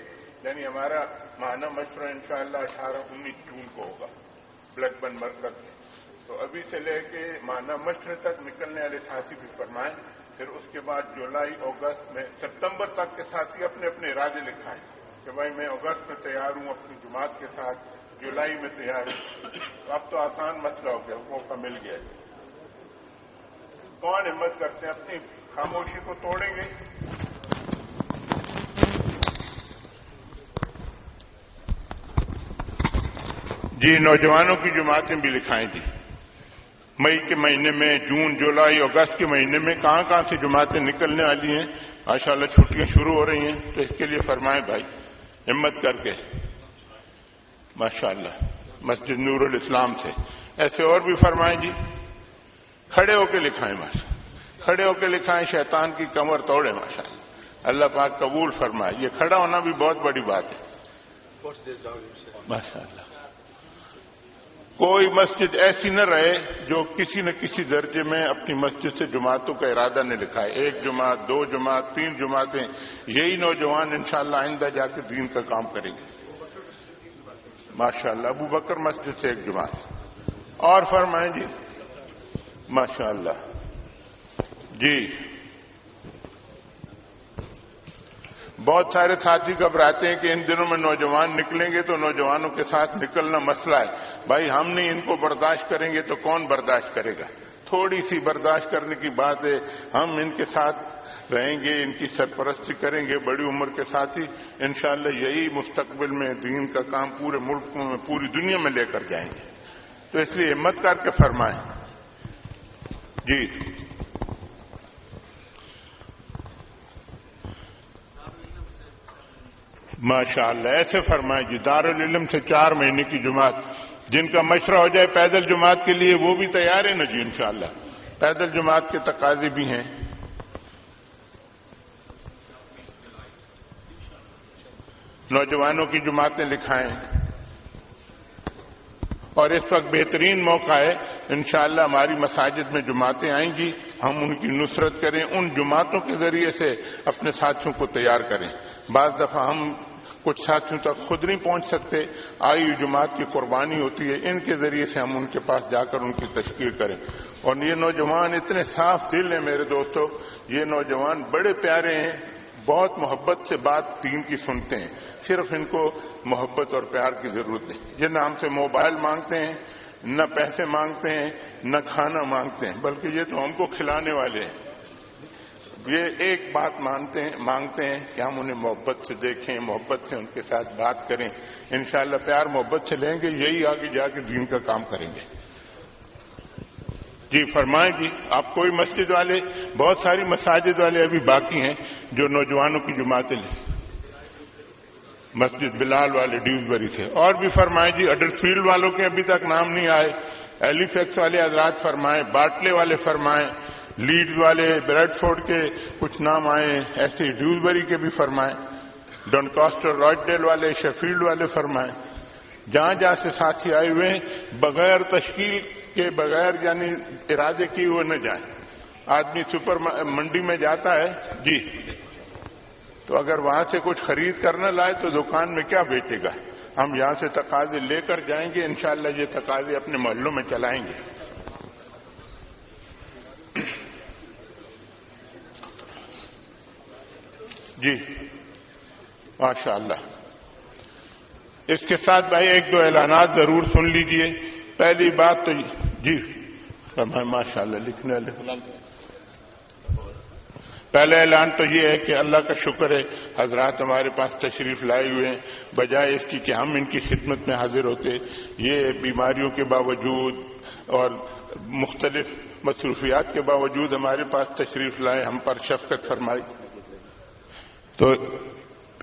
یعنی ہمارا ماہانہ مشورہ انشاءاللہ 18-19 جون کو ہوگا بلڈ بن مرکز میں، تو ابھی سے لے کے ماہانہ مشورے تک نکلنے والے ساتھی بھی فرمائیں. پھر اس کے بعد جولائی اگست میں سپتمبر تک کے ساتھی اپنے اپنے ارادے لکھائیں کہ بھائی میں اگست میں تیار ہوں اپنی جماعت کے ساتھ، جولائی میں تیار ہوں. تو اب تو آسان مسئلہ ہو گیا، موقع مل گیا. کون ہمت کرتے ہیں اپنی خاموشی کو توڑیں گے؟ جی نوجوانوں کی جماعتیں بھی لکھائیں جی. مئی کے مہینے میں، جون، جولائی، اگست کے مہینے میں کہاں کہاں سے جماعتیں نکلنے والی ہیں. ماشاءاللہ چھٹیاں شروع ہو رہی ہیں، تو اس کے لیے فرمائیں بھائی ہمت کر کے. ماشاءاللہ مسجد نور الاسلام سے ایسے اور بھی فرمائیں جی. کھڑے ہو کے لکھائیں، ماشاء کھڑے ہو کے لکھائیں، شیطان کی کمر توڑے. ماشاءاللہ اللہ پاک قبول فرمائے. یہ کھڑا ہونا بھی بہت بڑی بات ہے. ماشاءاللہ کوئی مسجد ایسی نہ رہے جو کسی نہ کسی درجے میں اپنی مسجد سے جماعتوں کا ارادہ نہ لکھائے. 1 جماعت، 2 جماعت، 3 جماعتیں. یہی نوجوان انشاءاللہ آئندہ جا کے دین کا کام کریں گے. ماشاءاللہ ابو بکر مسجد سے 1 جماعت. اور فرمائیں جی. ماشاءاللہ جی. بہت سارے ساتھی گھبراتے ہیں کہ ان دنوں میں نوجوان نکلیں گے تو نوجوانوں کے ساتھ نکلنا مسئلہ ہے. بھائی ہم نہیں ان کو برداشت کریں گے تو کون برداشت کرے گا؟ تھوڑی سی برداشت کرنے کی بات ہے. ہم ان کے ساتھ رہیں گے، ان کی سرپرستی کریں گے، بڑی عمر کے ساتھی. انشاءاللہ یہی مستقبل میں دین کا کام پورے ملک میں، پوری دنیا میں لے کر جائیں گے. تو اس لیے ہمت کر کے فرمائیں جی. ماشاءاللہ ایسے فرمائیں جی. دارالعلم سے 4 مہینے کی جماعت، جن کا مشورہ ہو جائے پیدل جماعت کے لیے وہ بھی تیار ہے نا جی. انشاءاللہ پیدل جماعت کے تقاضے بھی ہیں. نوجوانوں کی جماعتیں لکھائیں. اور اس وقت بہترین موقع ہے، انشاءاللہ ہماری مساجد میں جماعتیں آئیں گی، ہم ان کی نصرت کریں، ان جماعتوں کے ذریعے سے اپنے ساتھیوں کو تیار کریں. بعض دفعہ ہم کچھ ساتھیوں تک خود نہیں پہنچ سکتے، آئی ہوئی جماعت کی قربانی ہوتی ہے، ان کے ذریعے سے ہم ان کے پاس جا کر ان کی تشکیل کریں. اور یہ نوجوان اتنے صاف دل ہیں میرے دوستو، یہ نوجوان بڑے پیارے ہیں، بہت محبت سے بات دین کی سنتے ہیں. صرف ان کو محبت اور پیار کی ضرورت ہے. یہ نہ ہم سے موبائل مانگتے ہیں، نہ پیسے مانگتے ہیں، نہ کھانا مانگتے ہیں، بلکہ یہ تو ہم کو کھلانے والے ہیں. یہ ایک بات مانگتے ہیں کہ ہم انہیں محبت سے دیکھیں، محبت سے ان کے ساتھ بات کریں. انشاءاللہ پیار محبت سے لیں گے، یہی آگے جا کے دین کا کام کریں گے. جی فرمائیں جی. آپ کوئی مسجد والے، بہت ساری مساجد والے ابھی باقی ہیں جو نوجوانوں کی جماعتیں لیں. مسجد بلال والے ڈیوزبری سے. اور بھی فرمائیں جی. اڈرفیلڈ والوں کے ابھی تک نام نہیں آئے. ایلی فیکس والے حضرات فرمائیں، باٹلے والے فرمائیں، لیڈز والے، بریڈ فورڈ کے کچھ نام آئے، ایسے ڈیوزبری کے بھی فرمائیں، ڈونکاسٹر، رائٹ والے، شیفیلڈ والے فرمائیں. جہاں جہاں سے ساتھی آئے ہوئے ہیں بغیر تشکیل کے، بغیر یعنی ارادے کیے ہوئے نہ جائیں. آدمی سپر منڈی میں جاتا ہے جی، تو اگر وہاں سے کچھ خرید کرنا لائے تو دکان میں کیا بیچے گا؟ ہم یہاں سے تقاضے لے کر جائیں گے، انشاءاللہ یہ تقاضے اپنے محلوں میں چلائیں گے. جی ماشاءاللہ. اس کے ساتھ بھائی 1-2 اعلانات ضرور سن لیجئے. پہلی بات تو جی ماشاءاللہ لکھنے والے، پہلا اعلان تو یہ ہے کہ اللہ کا شکر ہے حضرات ہمارے پاس تشریف لائے ہوئے ہیں، بجائے اس کی کہ ہم ان کی خدمت میں حاضر ہوتے. یہ بیماریوں کے باوجود اور مختلف مصروفیات کے باوجود ہمارے پاس تشریف لائے، ہم پر شفقت فرمائی. تو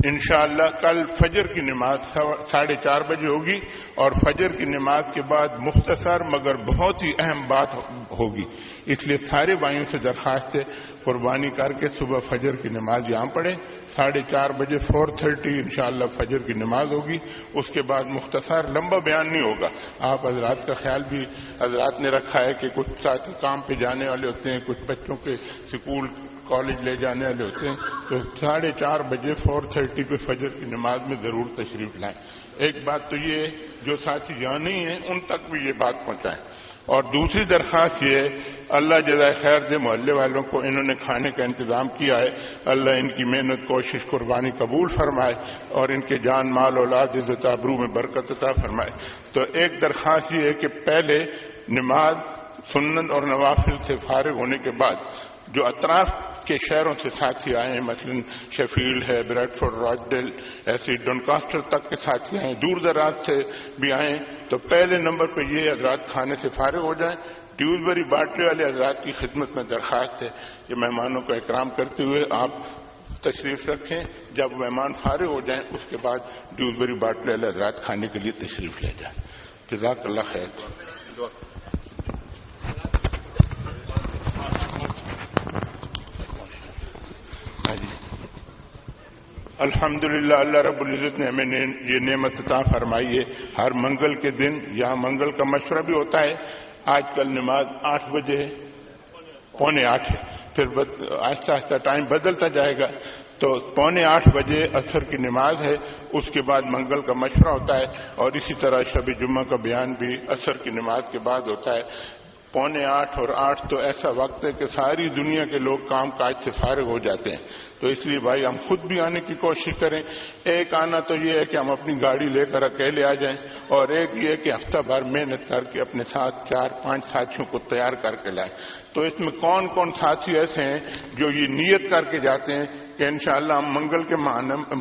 انشاءاللہ کل فجر کی نماز 4:30 بجے ہوگی اور فجر کی نماز کے بعد مختصر مگر بہت ہی اہم بات ہوگی، اس لیے سارے بھائیوں سے درخواست ہے قربانی کر کے صبح فجر کی نماز یہاں پڑھیں 4:30 بجے 4:30 انشاءاللہ فجر کی نماز ہوگی، اس کے بعد مختصر لمبا بیان نہیں ہوگا۔ آپ حضرات کا خیال بھی حضرات نے رکھا ہے کہ کچھ ساتھی کام پہ جانے والے ہوتے ہیں، کچھ بچوں کے سکول کالج لے جانے والے ہوتے ہیں، تو 4:30 بجے 4:30 پہ فجر کی نماز میں ضرور تشریف لائیں۔ ایک بات تو یہ جو ساتھی یہاں نہیں ہیں ان تک بھی یہ بات پہنچائیں، اور دوسری درخواست یہ ہے اللہ جزائے خیر دے محلے والوں کو، انہوں نے کھانے کا انتظام کیا ہے، اللہ ان کی محنت کوشش قربانی قبول فرمائے اور ان کے جان مال اولاد عزت آبرو میں برکت عطا فرمائے۔ تو ایک درخواست یہ ہے کہ پہلے نماز سنن اور نوافل سے فارغ ہونے کے بعد جو اطراف کے شہروں سے ساتھی آئے ہیں، مثلا شیفیلڈ ہے، بریڈفورڈ، راچڈیل، ایسے ڈونکاسٹر تک کے ساتھی آئے ہیں، دور دراز سے بھی آئے، تو پہلے نمبر پہ یہ حضرات کھانے سے فارغ ہو جائیں۔ ڈیوزبری باٹلے والے حضرات کی خدمت میں درخواست ہے کہ مہمانوں کا اکرام کرتے ہوئے آپ تشریف رکھیں، جب مہمان فارغ ہو جائیں اس کے بعد ڈیوزبری باٹلے والے حضرات کھانے کے لیے تشریف لے جائیں۔ جزاک اللہ خیر۔ الحمدللہ اللہ رب العزت نے ہمیں یہ نعمت عطا فرمائی ہے، ہر منگل کے دن یہاں منگل کا مشورہ بھی ہوتا ہے۔ آج کل نماز 8 بجے ہے، 7:45 ہے، پھر آہستہ آہستہ ٹائم بدلتا جائے گا، تو 7:45 بجے عصر کی نماز ہے، اس کے بعد منگل کا مشورہ ہوتا ہے، اور اسی طرح شب جمعہ کا بیان بھی عصر کی نماز کے بعد ہوتا ہے۔ 7:45 اور 8 تو ایسا وقت ہے کہ ساری دنیا کے لوگ کام کاج سے فارغ ہو جاتے ہیں، تو اس لیے بھائی ہم خود بھی آنے کی کوشش کریں۔ ایک آنا تو یہ ہے کہ ہم اپنی گاڑی لے کر اکیلے آ جائیں، اور ایک یہ ہے کہ ہفتہ بھر محنت کر کے اپنے ساتھ 4-5 ساتھیوں کو تیار کر کے لائیں۔ تو اس میں کون کون ساتھی ایسے ہیں جو یہ نیت کر کے جاتے ہیں کہ انشاءاللہ ہم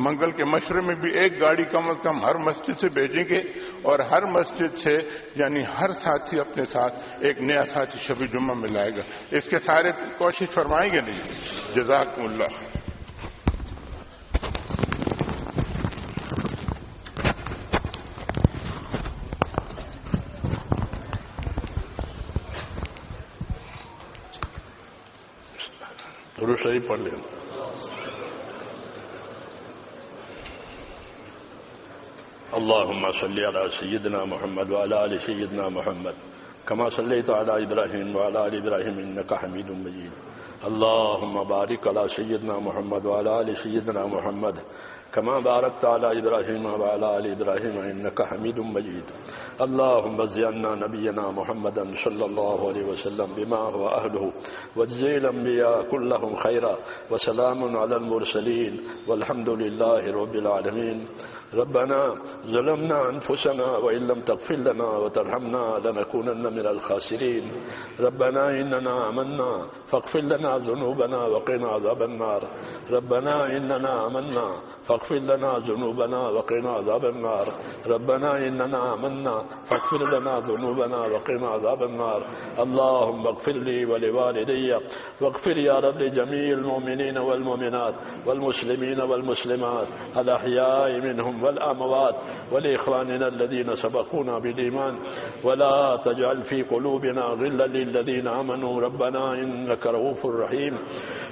منگل کے مشورے میں بھی ایک گاڑی کم از کم ہر مسجد سے بھیجیں گے، اور ہر مسجد سے یعنی ہر ساتھی اپنے ساتھ ایک نیا ساتھی شب جمعہ میں لائے گا۔ اس کے سارے کوشش فرمائیں گے نہیں؟ جزاکم اللہ۔ درود شریف پڑھ لیں۔ اللهم صل على سيدنا محمد وعلى آل سيدنا محمد كما صليت على إبراهيم وعلى آل إبراهيم إنك حميد مجيد. اللهم بارك على سيدنا محمد وعلى آل سيدنا محمد كما باركت على إبراهيم وعلى آل إبراهيم إنك حميد مجيد. اللهم زينا نبينا محمدا صلى الله عليه وسلم بما هو أهله، واجزي الأنبياء كلهم خيرا، وسلام على المرسلين والحمد لله رب العالمين. ربنا ظلمنا أنفسنا وإن لم تغفر لنا وترحمنا لنكونن من الخاسرين. ربنا إننا آمنا فاغفر لنا ذنوبنا وقنا عذاب النار. ربنا إننا آمنا فاغفر لنا ذنوبنا وقنا عذاب النار. ربنا إننا آمنا فاغفر لنا ذنوبنا وقنا عذاب النار. اللهم اغفر لي ولوالدي واغفر يا رب لجميع المؤمنين والمؤمنات والمسلمين والمسلمات الأحياء منهم والأموات، ولإخواننا الذين سبقونا بالإيمان، ولا تجعل في قلوبنا غلا للذين آمنوا ربنا إنك رؤوف رحيم.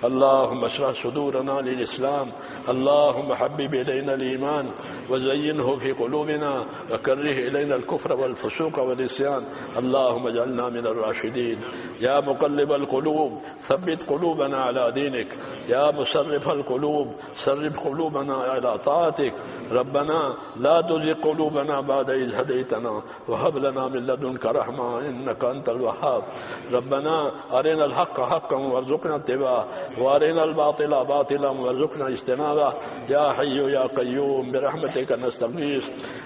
اللهم اشرح صدورنا للإسلام. اللهم حبب إلينا الإيمان وزينه في قلوبنا وكره إلينا الكفر والفسوق والعصيان. اللهم اجعلنا من الراشدين. يا مقلب القلوب ثبت قلوبنا على دينك. يا مصرف القلوب صرف قلوبنا على طاعتك. ربنا لا تزغ قلوبنا بعد إذ هديتنا وهب لنا من لدنك رحمة إنك أنت الوهاب. ربنا أرنا الحق حقا وارزقنا اتباعه، وأرنا الباطل باطلا وارزقنا اجتنابه. يا حي يا قيوم برحمتك نستغيث.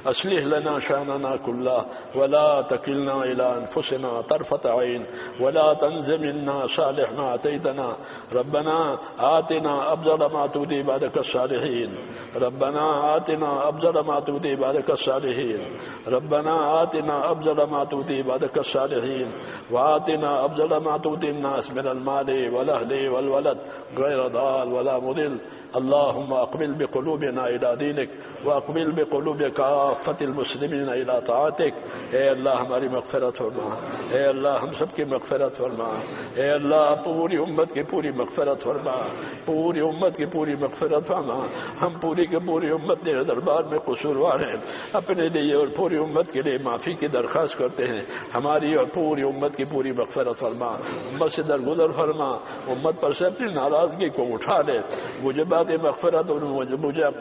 أصلح لنا شأننا كله ولا تكلنا إلى أنفسنا طرفة عين، ولا تنز منا صالح ما أتيتنا. ربنا آتنا أفضل ما تؤتي عبادك الصالحين. ربنا آتنا أفضل ما تؤتي عبادك الصالحين. ربنا آتنا أفضل ما تؤتي عبادك الصالحين، وآتنا أفضل ما تؤتي الناس من المال والأهل والولد غير ضال ولا مضل. اللهم اقبل بقلوبنا الى دینک واقبل بقلوب کافۃ المسلمین الى طاعتک. اے اللہ ہماری مغفرت فرما، اے اللہ ہم سب کی مغفرت فرما، اے اللہ پوری امت کی پوری مغفرت فرما، پوری امت کی پوری مغفرت فرما. ہم پوری کی پوری امت کے دربار میں قصوروار ہیں، اپنے لیے اور پوری امت کے لیے معافی کی درخواست کرتے ہیں. ہماری اور پوری امت کی پوری مغفرت فرما، امت سے درگزر فرما، امت پر سے اپنی ناراضگی کو اٹھا لے. موجبات مغفرت اور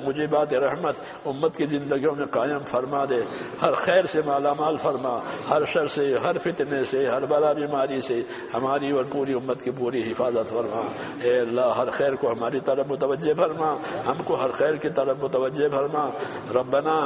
موجبات رحمت امت کی زندگیوں میں قائم فرما دے. ہر خیر سے مالا مال فرما، ہر شر سے، ہر فتنے سے، ہر بلا بیماری سے ہماری اور پوری امت کی پوری حفاظت فرما. اے اللہ ہر خیر کو ہماری طرف متوجہ فرما، ہم کو ہر خیر کی طرف متوجہ فرما. ربنا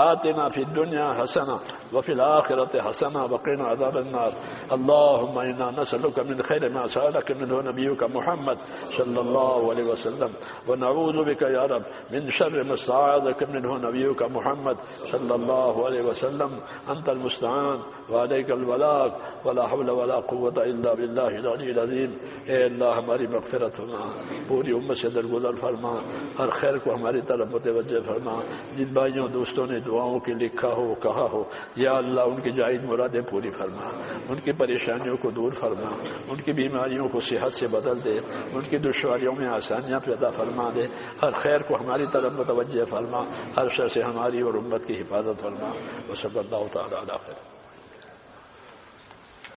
آتنا فی الدنیا حسنہ وفی الآخرۃ حسنہ وقنا عذاب النار. اللهم انا نسألك من خیر ما سألك منه نبيك محمد صلی اللہ علیہ وسلم ونعوذ بك يا رب من شر ما استعاذك منه نبيك محمد صلی اللہ علیہ وسلم. انت المستعان وعليك البلاغ ولا حول ولا قوة الا بالله العلي العظیم. اے اللہ ہماری مغفرت فرما، پوری امت سے درگزر فرما، ہر خیر کو ہماری طرف متوجہ فرما. جن بھائیوں دوستوں نے دعاؤں کے لکھا ہو کہا ہو، یا اللہ ان کی جائز مرادیں پوری فرما، ان کی پریشانیوں کو دور فرما، ان کی بیماریوں کو صحت سے بدل دے، ان کی دشواریوں میں آسانیاں پیدا فرما دے. ہر خیر کو ہماری طرف متوجہ فرما، ہر شر سے ہماری اور امت کی حفاظت فرما. وصلی اللہ تعالی علی خیر.